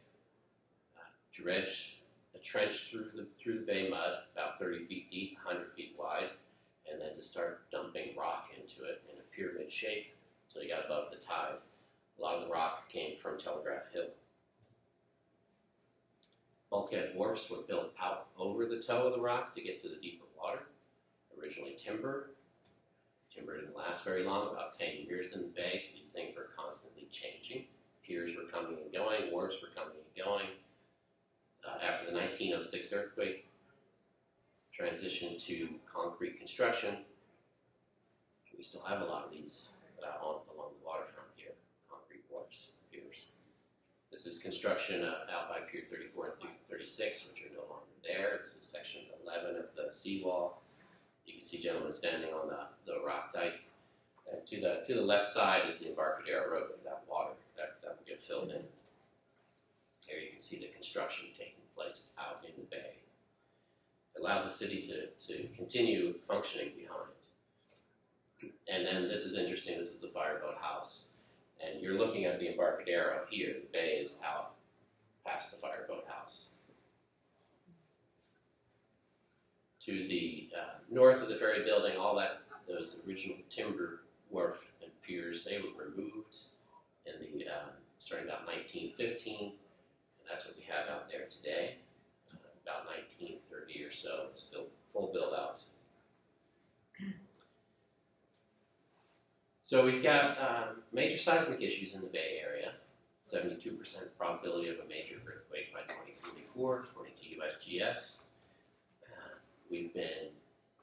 dredge a trench through the bay mud, about 30 feet deep, 100 feet wide, and then to start dumping rock into it in a pyramid shape until you got above the tide. A lot of the rock came from Telegraph Hill. Bulkhead wharfs were built out over the toe of the rock to get to the deeper water. Originally timber. Timber didn't last very long, about 10 years in the bay, so these things were constantly changing. Piers were coming and going, wharfs were coming and going. After the 1906 earthquake, transitioned to concrete construction. We still have a lot of these along the waterfront here, concrete wharfs, piers. This is construction out by Pier 34 and 36, which are no longer there. This is section 11 of the seawall. You can see gentlemen standing on the rock dike. And to the left side is the Embarcadero roadway, that water that will get filled in. Here you can see the construction taking place out in the bay. It allowed the city to continue functioning behind. And then this is interesting, this is the fireboat house. And you're looking at the Embarcadero here. The bay is out past the fireboat house. To the north of the ferry building, those original timber wharf and piers, they were removed in the starting about 1915, and that's what we have out there today. About 1930 or so, it's full build out. So we've got major seismic issues in the Bay Area. 72% probability of a major earthquake by 2044, according to USGS. We've been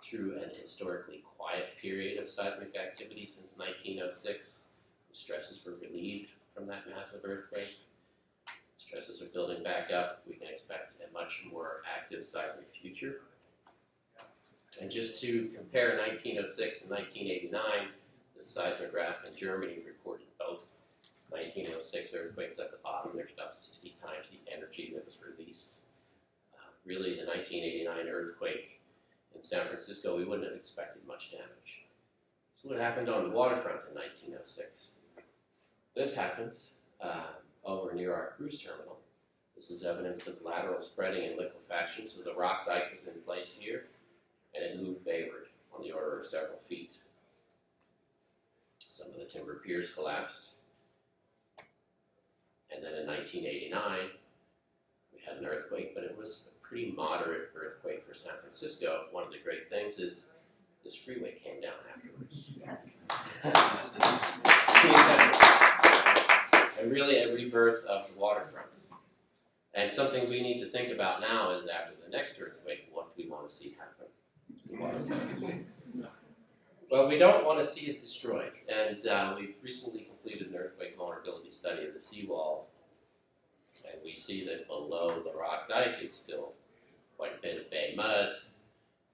through an historically quiet period of seismic activity since 1906. The stresses were relieved from that massive earthquake. Stresses are building back up. We can expect a much more active seismic future. And just to compare 1906 and 1989, the seismograph in Germany recorded both. 1906 earthquakes at the bottom, there's about 60 times the energy that was released. Really, the 1989 earthquake in San Francisco, we wouldn't have expected much damage. So what happened on the waterfront in 1906? This happened over near our cruise terminal. This is evidence of lateral spreading and liquefaction. So the rock dike was in place here, and it moved bayward on the order of several feet. Some of the timber piers collapsed. And then in 1989, we had an earthquake, but it was a pretty moderate earthquake for San Francisco. One of the great things is this freeway came down afterwards. Yes. And really a rebirth of the waterfront. And something we need to think about now is after the next earthquake, what do we want to see happen to the waterfront? Well, we don't want to see it destroyed. And we've recently completed an earthquake vulnerability study of the seawall. And we see that below the rock dike is still quite a bit of bay mud.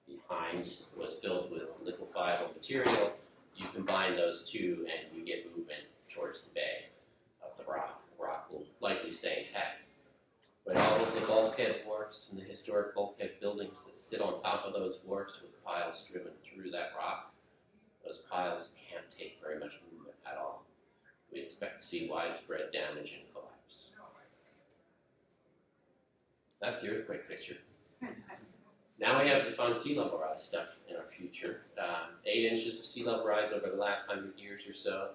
Behind was filled with liquefiable material. You combine those two and you get movement towards the bay of the rock. The rock will likely stay intact. But all of the bulkhead wharfs and the historic bulkhead buildings that sit on top of those wharfs with piles driven through that rock, those piles can't take very much movement at all. We expect to see widespread damage and collapse. That's the earthquake picture. Now we have the fun sea level rise stuff in our future. 8 inches of sea level rise over the last 100 years or so,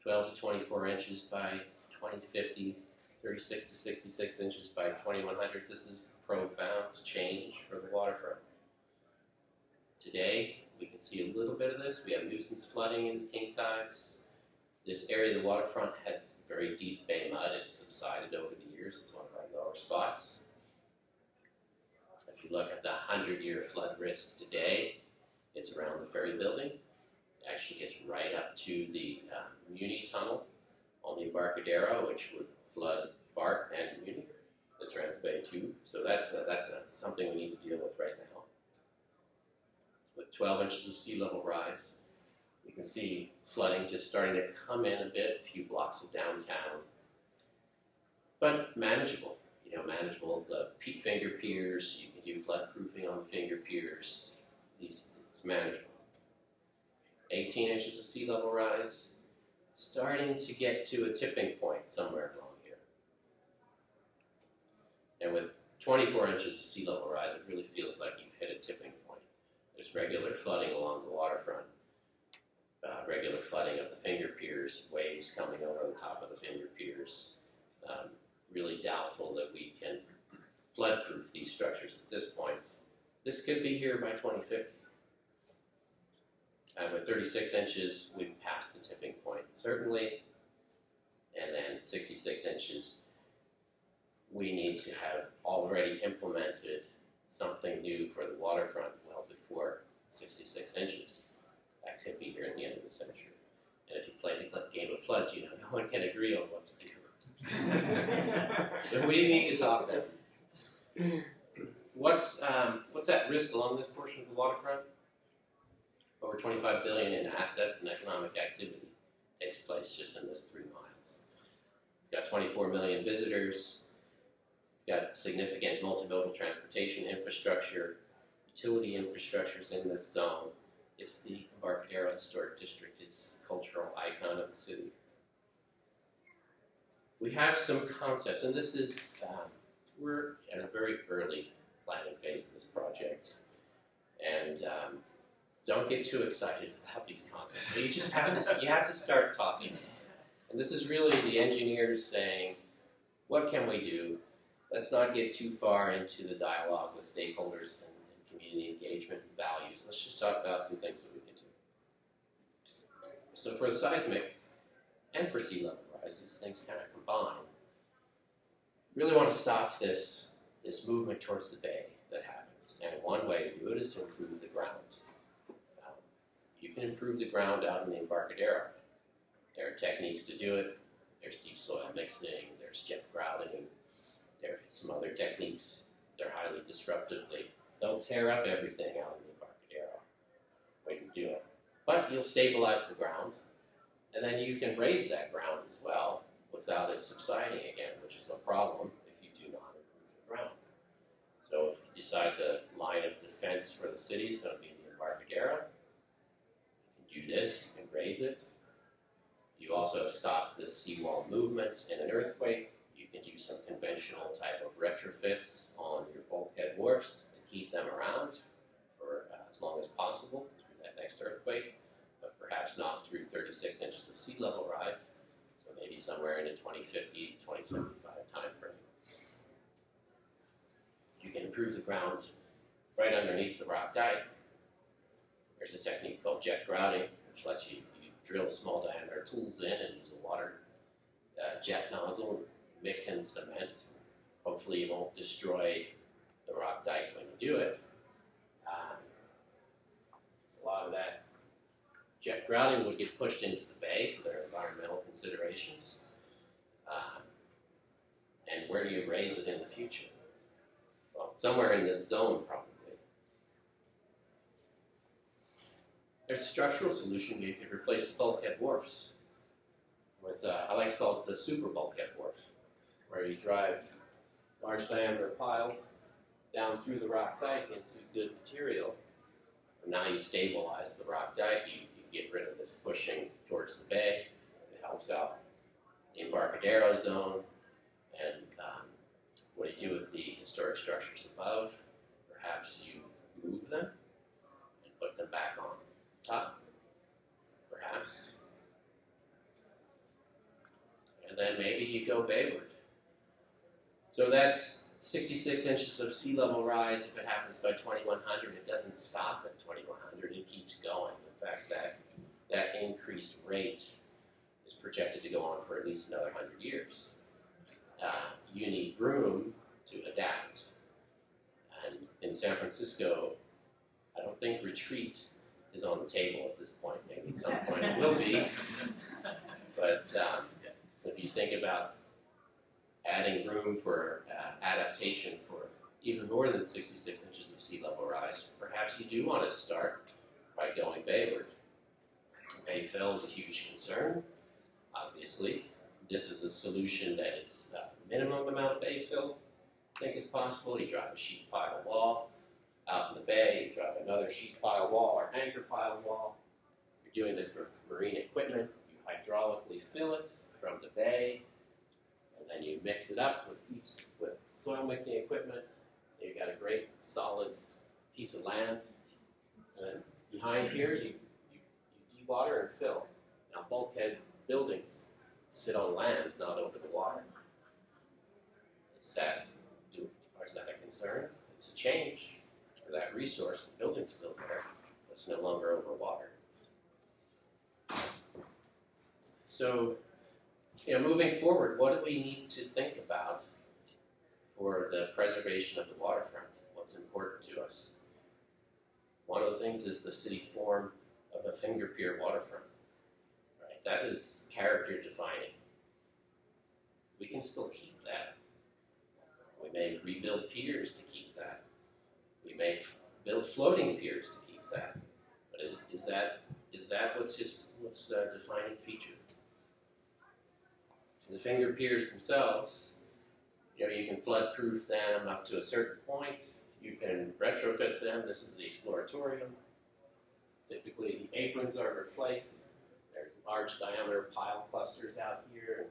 12 to 24 inches by 2050, 36 to 66 inches by 2100. This is profound change for the waterfront. Today, we can see a little bit of this. We have nuisance flooding in the king tides. This area of the waterfront has very deep bay mud. It's subsided over the years. It's one of our lower spots. If you look at the 100-year flood risk today, it's around the ferry building. It actually gets right up to the Muni tunnel on the Embarcadero, which would flood BART and Muni, the Transbay tube. So that's something we need to deal with right now. With 12 inches of sea level rise, you can see flooding just starting to come in a bit, a few blocks of downtown, but manageable. You know, manageable. The finger piers, you can do flood proofing on the finger piers. It's manageable. 18 inches of sea level rise, starting to get to a tipping point somewhere along here. And with 24 inches of sea level rise, it really feels like you've hit a tipping point. There's regular flooding along the waterfront, regular flooding of the finger piers, waves coming over the top of the finger piers. Really doubtful that we can flood-proof these structures at this point. This could be here by 2050. And with 36 inches, we've passed the tipping point, certainly. And then 66 inches, we need to have already implemented something new for the waterfront well before 66 inches. That could be here at the end of the century. And if you play the game of floods, you know no one can agree on what to do. So we need to talk about it. What's at risk along this portion of the waterfront? Over $25 billion in assets and economic activity takes place just in this 3 miles. We've got 24 million visitors. We've got significant multimodal transportation infrastructure, utility infrastructures in this zone. It's the Embarcadero Historic District. It's a cultural icon of the city. We have some concepts, and this is, we're at a very early planning phase of this project. And don't get too excited about these concepts. But you just have to start talking. And this is really the engineers saying, what can we do? Let's not get too far into the dialogue with stakeholders and community engagement and values. Let's just talk about some things that we can do. So for the seismic and for sea level rise, these things kind of combine. Really want to stop this movement towards the bay that happens. And one way to do it is to improve the ground. You can improve the ground out in the Embarcadero. There are techniques to do it. There's deep soil mixing, there's jet grouting, there are some other techniques. They're highly disruptive. They'll tear up everything out in the do it. But you'll stabilize the ground, and then you can raise that ground as well without it subsiding again, which is a problem if you do not improve the ground. So if you decide the line of defense for the city is going to be the Embarcadero, you can do this, you can raise it. You also stop the seawall movements in an earthquake. You can do some conventional type of retrofits on your bulkhead wharfs to keep them around for as long as possible through that next earthquake, but perhaps not through 36 inches of sea level rise, so maybe somewhere in the 2050, 2075 time frame. You can improve the ground right underneath the rock dike. There's a technique called jet grouting, which lets you drill small diameter tools in and use a water jet nozzle, mix in cement. Hopefully you won't destroy the rock dike when you do it. A lot of that jet grouting would get pushed into the bay, so there are environmental considerations. And where do you raise it in the future? Well, somewhere in this zone, probably. There's a structural solution. You could replace the bulkhead wharfs with, I like to call it the super bulkhead wharf, where you drive large diameter piles down through the rock dike into good material. And now you stabilize the rock dike. You get rid of this pushing towards the bay. It helps out the Embarcadero zone. And what do you do with the historic structures above? Perhaps you move them and put them back on top, perhaps. And then maybe you go bayward. So that's 66 inches of sea level rise. If it happens by 2100, it doesn't stop at 2100, it keeps going. In fact, that increased rate is projected to go on for at least another 100 years. You need room to adapt. And in San Francisco, I don't think retreat is on the table at this point. Maybe at some point it will be. But so if you think about adding room for adaptation for even more than 66 inches of sea level rise, perhaps you do want to start by going bayward. Bay fill is a huge concern, obviously. This is a solution that is minimum amount of bay fill I think is possible. You drive a sheet pile wall out in the bay, you drive another sheet pile wall or anchor pile wall. You're doing this with marine equipment. You hydraulically fill it from the bay, and then you mix it up with soil mixing equipment. You've got a great solid piece of land. And then behind here, you dewater and fill. Now, bulkhead buildings sit on land, not over the water. Is that a concern? It's a change for that resource. The building's still there, but it's no longer over water. So, moving forward, what do we need to think about for the preservation of the waterfront? What's important to us? One of the things is the city form of a finger pier waterfront. Right? That is character defining. We can still keep that. We may rebuild piers to keep that. We may build floating piers to keep that. But is that what's a defining feature? The finger piers themselves, you can flood-proof them up to a certain point. You can retrofit them. This is the exploratorium. Typically, the aprons are replaced. There's large diameter pile clusters out here and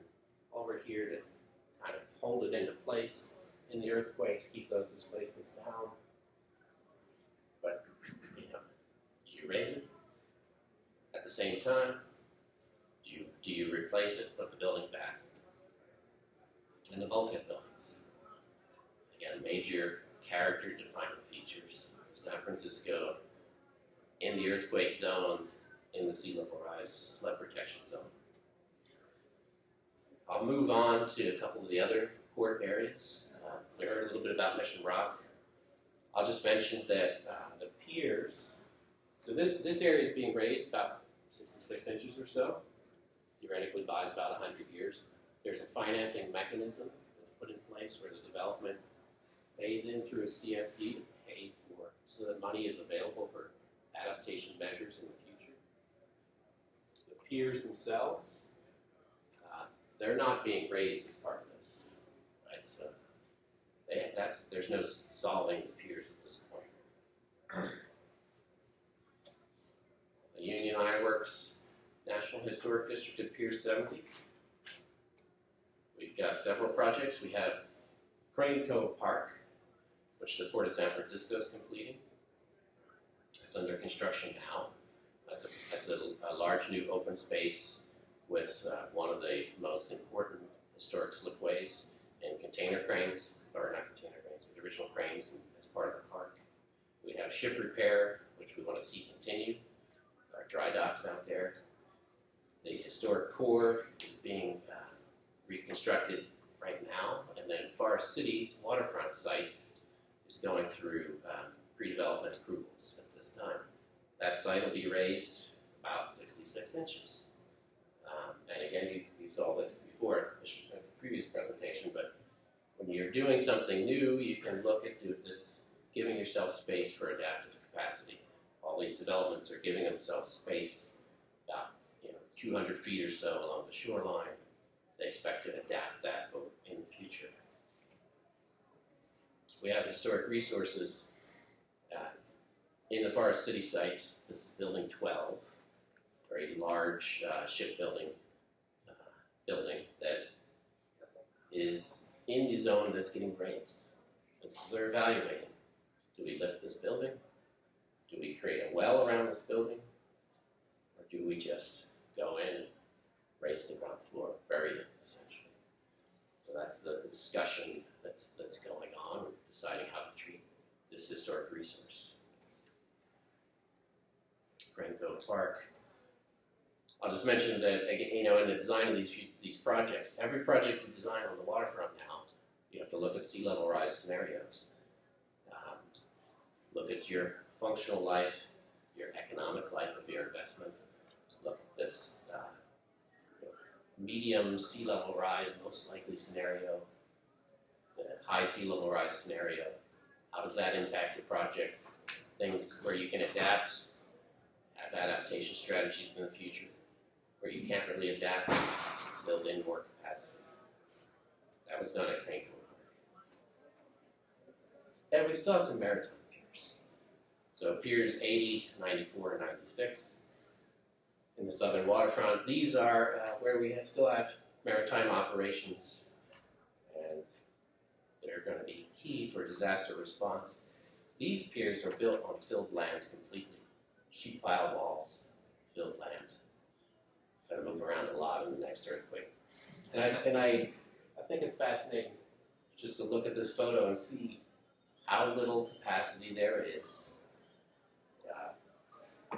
over here to kind of hold it into place in the earthquakes, keep those displacements down. But, do you raise it? At the same time, do you replace it, put the building back? And the bulkhead buildings. Again, major character-defining features of San Francisco in the earthquake zone, in the sea level rise flood protection zone. I'll move on to a couple of the other port areas. We heard a little bit about Mission Rock. I'll just mention that the piers, so this area is being raised about 66 inches or so. Theoretically buys about 100 years. There's a financing mechanism that's put in place where the development pays in through a CFD to pay for, so that money is available for adaptation measures in the future. The piers themselves, they're not being raised as part of this, right? So there's no solving the piers at this point. The Union Ironworks National Historic District at Pier 70. We've got several projects. We have Crane Cove Park, which the Port of San Francisco is completing. It's under construction now. That's a large new open space with one of the most important historic slipways and container cranes, or not container cranes, but original cranes as part of the park. We have ship repair, which we want to see continue. Our dry docks out there. The historic core is being reconstructed right now, and then Forest City's waterfront site is going through pre-development approvals at this time. That site will be raised about 66 inches. And again, you saw this before in the previous presentation, but when you're doing something new, you can look at this, giving yourself space for adaptive capacity. All these developments are giving themselves space about 200 feet or so along the shoreline. They expect to adapt that in the future. We have historic resources in the Forest City site. This is Building 12, a very large shipbuilding building that is in the zone that's getting raised. And so they're evaluating, do we lift this building? Do we create a well around this building? Or do we just go in and raise the ground floor, bury it, essentially? So that's the discussion that's going on, deciding how to treat this historic resource. Crane Cove Park. I'll just mention that, in the design of these projects, every project you design on the waterfront now, you have to look at sea level rise scenarios. Look at your functional life, your economic life of your investment. Look at this medium sea level rise, most likely scenario, the high sea level rise scenario. How does that impact your project? Things where you can adapt, have adaptation strategies in the future. Where you can't really adapt, build in more capacity. That was done at Crane Cove Park. And we still have some maritime piers. So piers 80, 94, and 96 in the southern waterfront. These are where we still have maritime operations, and they're going to be key for disaster response. These piers are built on filled land completely. Sheet pile walls, filled land. Going to move around a lot in the next earthquake. And I think it's fascinating just to look at this photo and see how little capacity there is.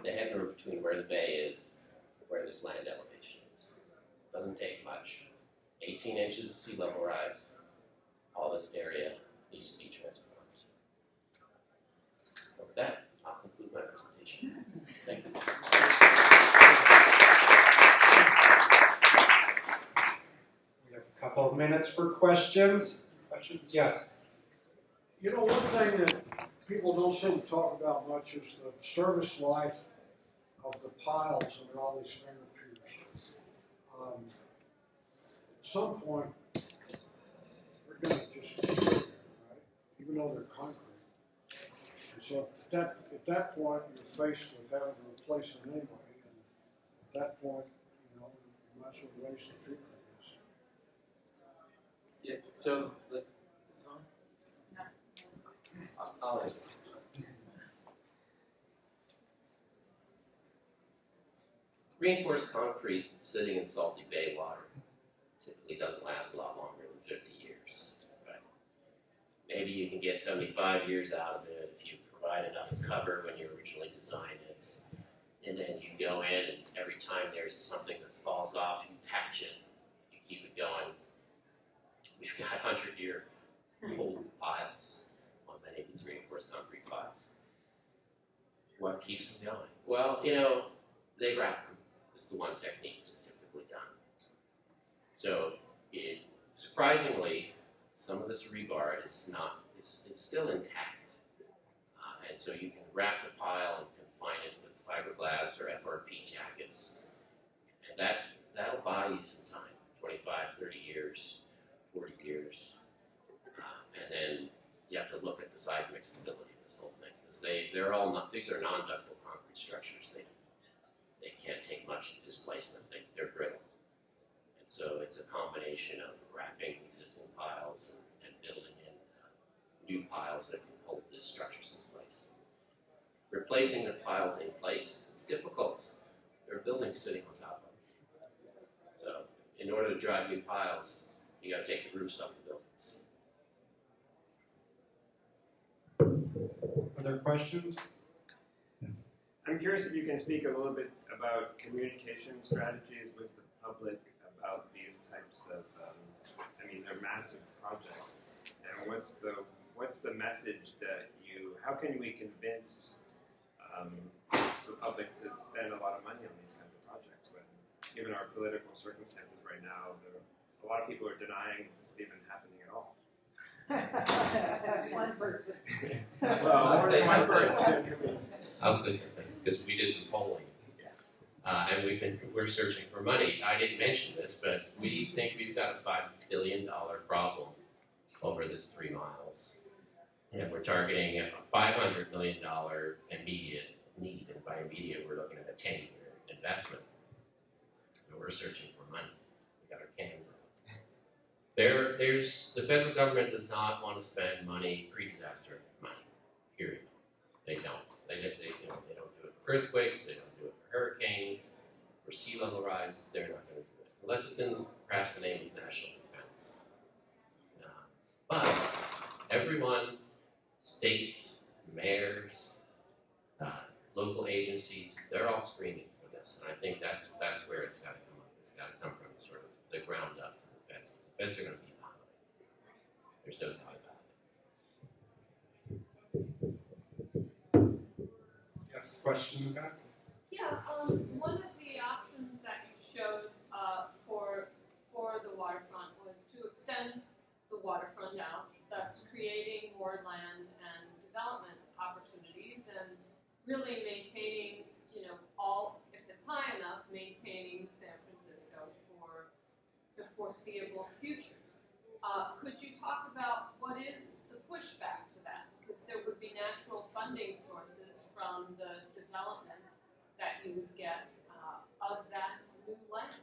The headroom between where the bay is and where this land elevation is. It doesn't take much. 18 inches of sea level rise. All this area needs to be transformed. With that, I'll conclude my presentation. Thank you. A couple of minutes for questions. Questions? Yes. One thing that people don't seem to talk about much is the service life of the piles under all these stringer piers. At some point, they're going to just destroy them, right? Even though they're concrete. And so at that point, you're faced with having to replace them anyway. And at that point, you might as well raise the pier. Yeah, so, is this on? No. I'll answer. Reinforced concrete sitting in salty bay water typically doesn't last a lot longer than 50 years. Right? Maybe you can get 75 years out of it if you provide enough cover when you originally designed it. And then you go in and every time there's something that falls off, you patch it, you keep it going. We've got 100-year-old piles on many of these reinforced concrete piles. What keeps them going? Well, they wrap them. Is the one technique that's typically done. So, surprisingly, some of this rebar is still intact, and so you can wrap the pile and confine it with fiberglass or FRP jackets. And that'll buy you some time, 25, 30 years, 40 years. And then you have to look at the seismic stability of this whole thing, because they're all not, these are non-ductile concrete structures. They can't take much displacement. They're brittle. And so it's a combination of wrapping existing piles and building in new piles that can hold the structures in place. Replacing the piles in place, it's difficult. There are buildings sitting on top of them. So in order to drive new piles, you got to take the roofs off the buildings. Other questions? I'm curious if you can speak a little bit about communication strategies with the public about these types of, they're massive projects. And what's the message that how can we convince the public to spend a lot of money on these kinds of projects when, given our political circumstances right now, a lot of people are denying this is even happening at all. One person. Well, more than one person. I'll say something, because we did some polling. And we're searching for money. I didn't mention this, but we think we've got a $5 billion problem over this 3 miles. And we're targeting a $500 million immediate need. And by immediate, we're looking at a 10-year investment. So we're searching for money. We got our cans out. The federal government does not want to spend money, pre-disaster money, period. They don't. They don't do it for earthquakes, they don't do it for hurricanes, for sea level rise, they're not going to do it. Unless it's in perhaps the name of national defense. But everyone, states, mayors, local agencies, they're all screaming for this. And I think that's where it's got to come up. It's got to come from sort of the ground up to the feds. The feds are going to be behind it. There's no doubt about it. Yes, question in the back? Yeah, one of the options that you showed for the waterfront was to extend the waterfront out, thus creating more land and development opportunities, and really maintaining, if it's high enough, maintaining San Francisco for the foreseeable future. Could you talk about what is the pushback to that? Because there would be natural funding sources from the development that you would get of that new land.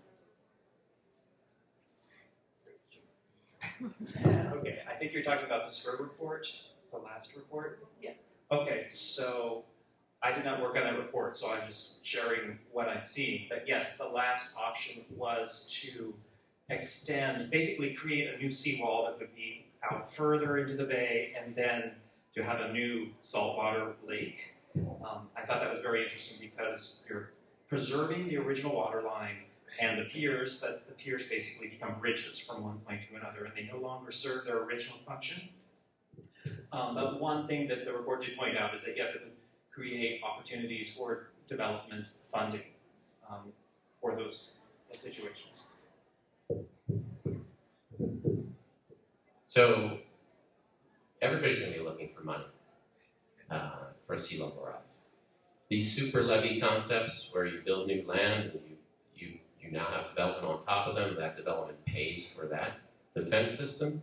Okay, I think you're talking about the SPUR report, the last report. Yes. Okay, so I did not work on that report, so I'm just sharing what I'm seeing. But yes, the last option was to extend, basically create a new seawall that would be out further into the bay, and then to have a new saltwater lake. I thought that was very interesting because you're preserving the original water line and the piers, but the piers basically become bridges from one point to another, and they no longer serve their original function. But one thing that the report did point out is that, yes, it would create opportunities for development funding for those situations. So everybody's going to be looking for money for a sea level rise. These super levee concepts where you build new land and you now have development on top of them, that development pays for that defense system,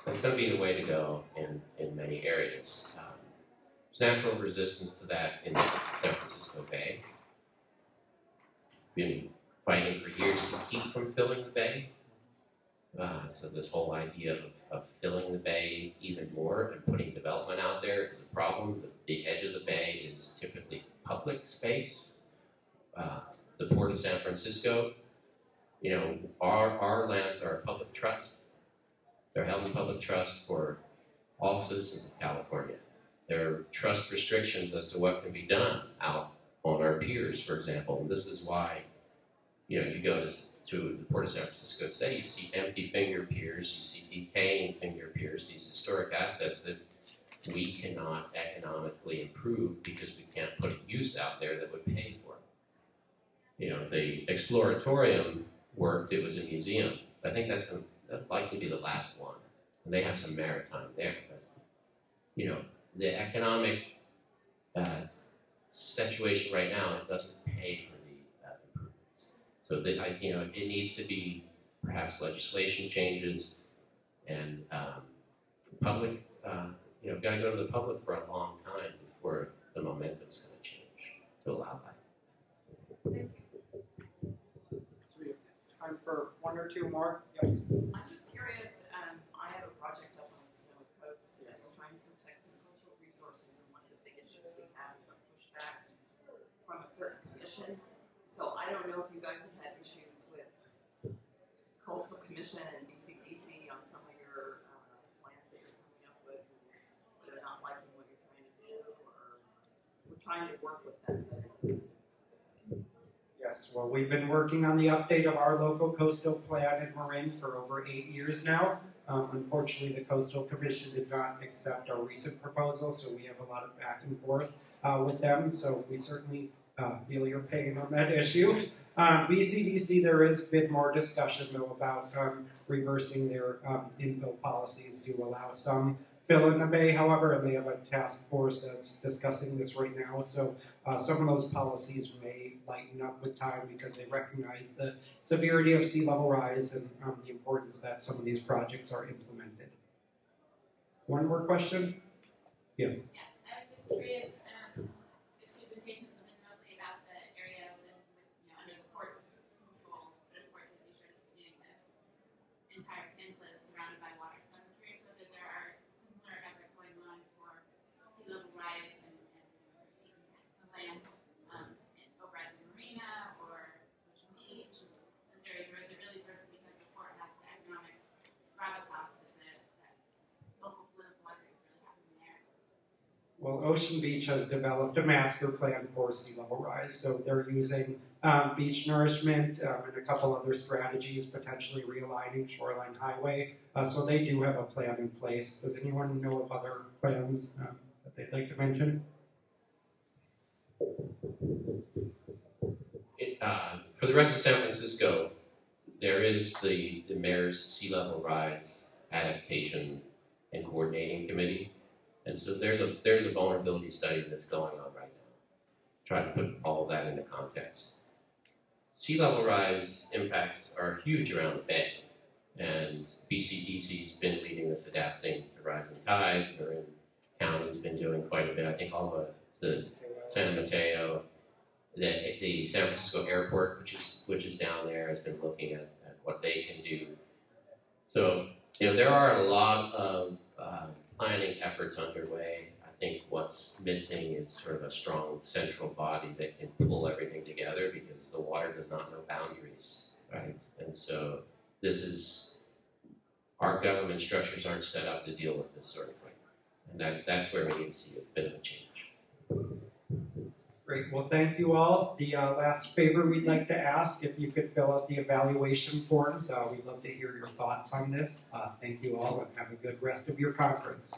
that's going to be the way to go in many areas. There's natural resistance to that in San Francisco Bay. We've been fighting for years to keep from filling the bay. So this whole idea of filling the bay even more and putting development out there is a problem. The edge of the bay is typically public space. The Port of San Francisco, our lands are a public trust. They're held in public trust for all citizens of California. There are trust restrictions as to what can be done out on our piers, for example. And this is why, you go to the Port of San Francisco today, you see empty finger piers, you see decaying finger piers, these historic assets that we cannot economically improve because we can't put a use out there that would pay for it. The Exploratorium worked, it was a museum. I think that'll likely be the last one. And they have some maritime there. But, the economic situation right now, it doesn't pay for the improvements. So that it needs to be perhaps legislation changes, and the public, got to go to the public for a long time before the momentum's going to change to allow that. So we have time for one or two more. Yes. I'm just curious. I have a project up on the Sonoma coast that's trying to protect some cultural resources, and one of the big issues we have is a pushback from a certain commission. So I don't know if you guys have had issues with Coastal Commission and BCDC on some of your plans that you're coming up with, that are not liking what you're trying to do, or we're trying to work with them. Yes, well, we've been working on the update of our local coastal plan in Marin for over 8 years now. Unfortunately, the Coastal Commission did not accept our recent proposal, so we have a lot of back and forth with them. So we certainly feel your pain on that issue. BCDC, there has been more discussion, though, about reversing their infill policies to allow some fill in the bay, however, and they have a task force that's discussing this right now. So some of those policies may lighten up with time because they recognize the severity of sea level rise and the importance that some of these projects are implemented. One more question? Yeah. Yeah, I was just curious. This presentation has been mostly about the area under the port's control, but of course, as you showed at the beginning, the entire peninsula is surrounded by water. So I'm curious whether there are similar efforts going on for sea level rise and taking the land over at the marina or Ocean Beach, those areas, or is it really sort of because the port has the economic gravitas that local political effort is really happening there? Well, Ocean Beach has developed a master plan for sea level rise, so they're using beach nourishment and a couple other strategies, potentially realigning Shoreline Highway. So they do have a plan in place. Does anyone know of other plans that they'd like to mention? For the rest of San Francisco, there is the mayor's sea level rise adaptation and coordinating committee, and so there's a vulnerability study that's going on right now, trying to put all of that into context. Sea level rise impacts are huge around the bay, and BCDC's been leading this adapting to rising tides. Marin County's been doing quite a bit. I think all the San Mateo, the San Francisco Airport, which is down there, has been looking at what they can do. So there are a lot of planning efforts underway. I think what's missing is sort of a strong central body that can pull everything together, because the water does not know boundaries, right? And so our government structures aren't set up to deal with this sort of thing. And that's where we need to see a bit of a change. Great. Well, thank you all. The last favor we'd like to ask, if you could fill out the evaluation forms. We'd love to hear your thoughts on this. Thank you all, and have a good rest of your conference.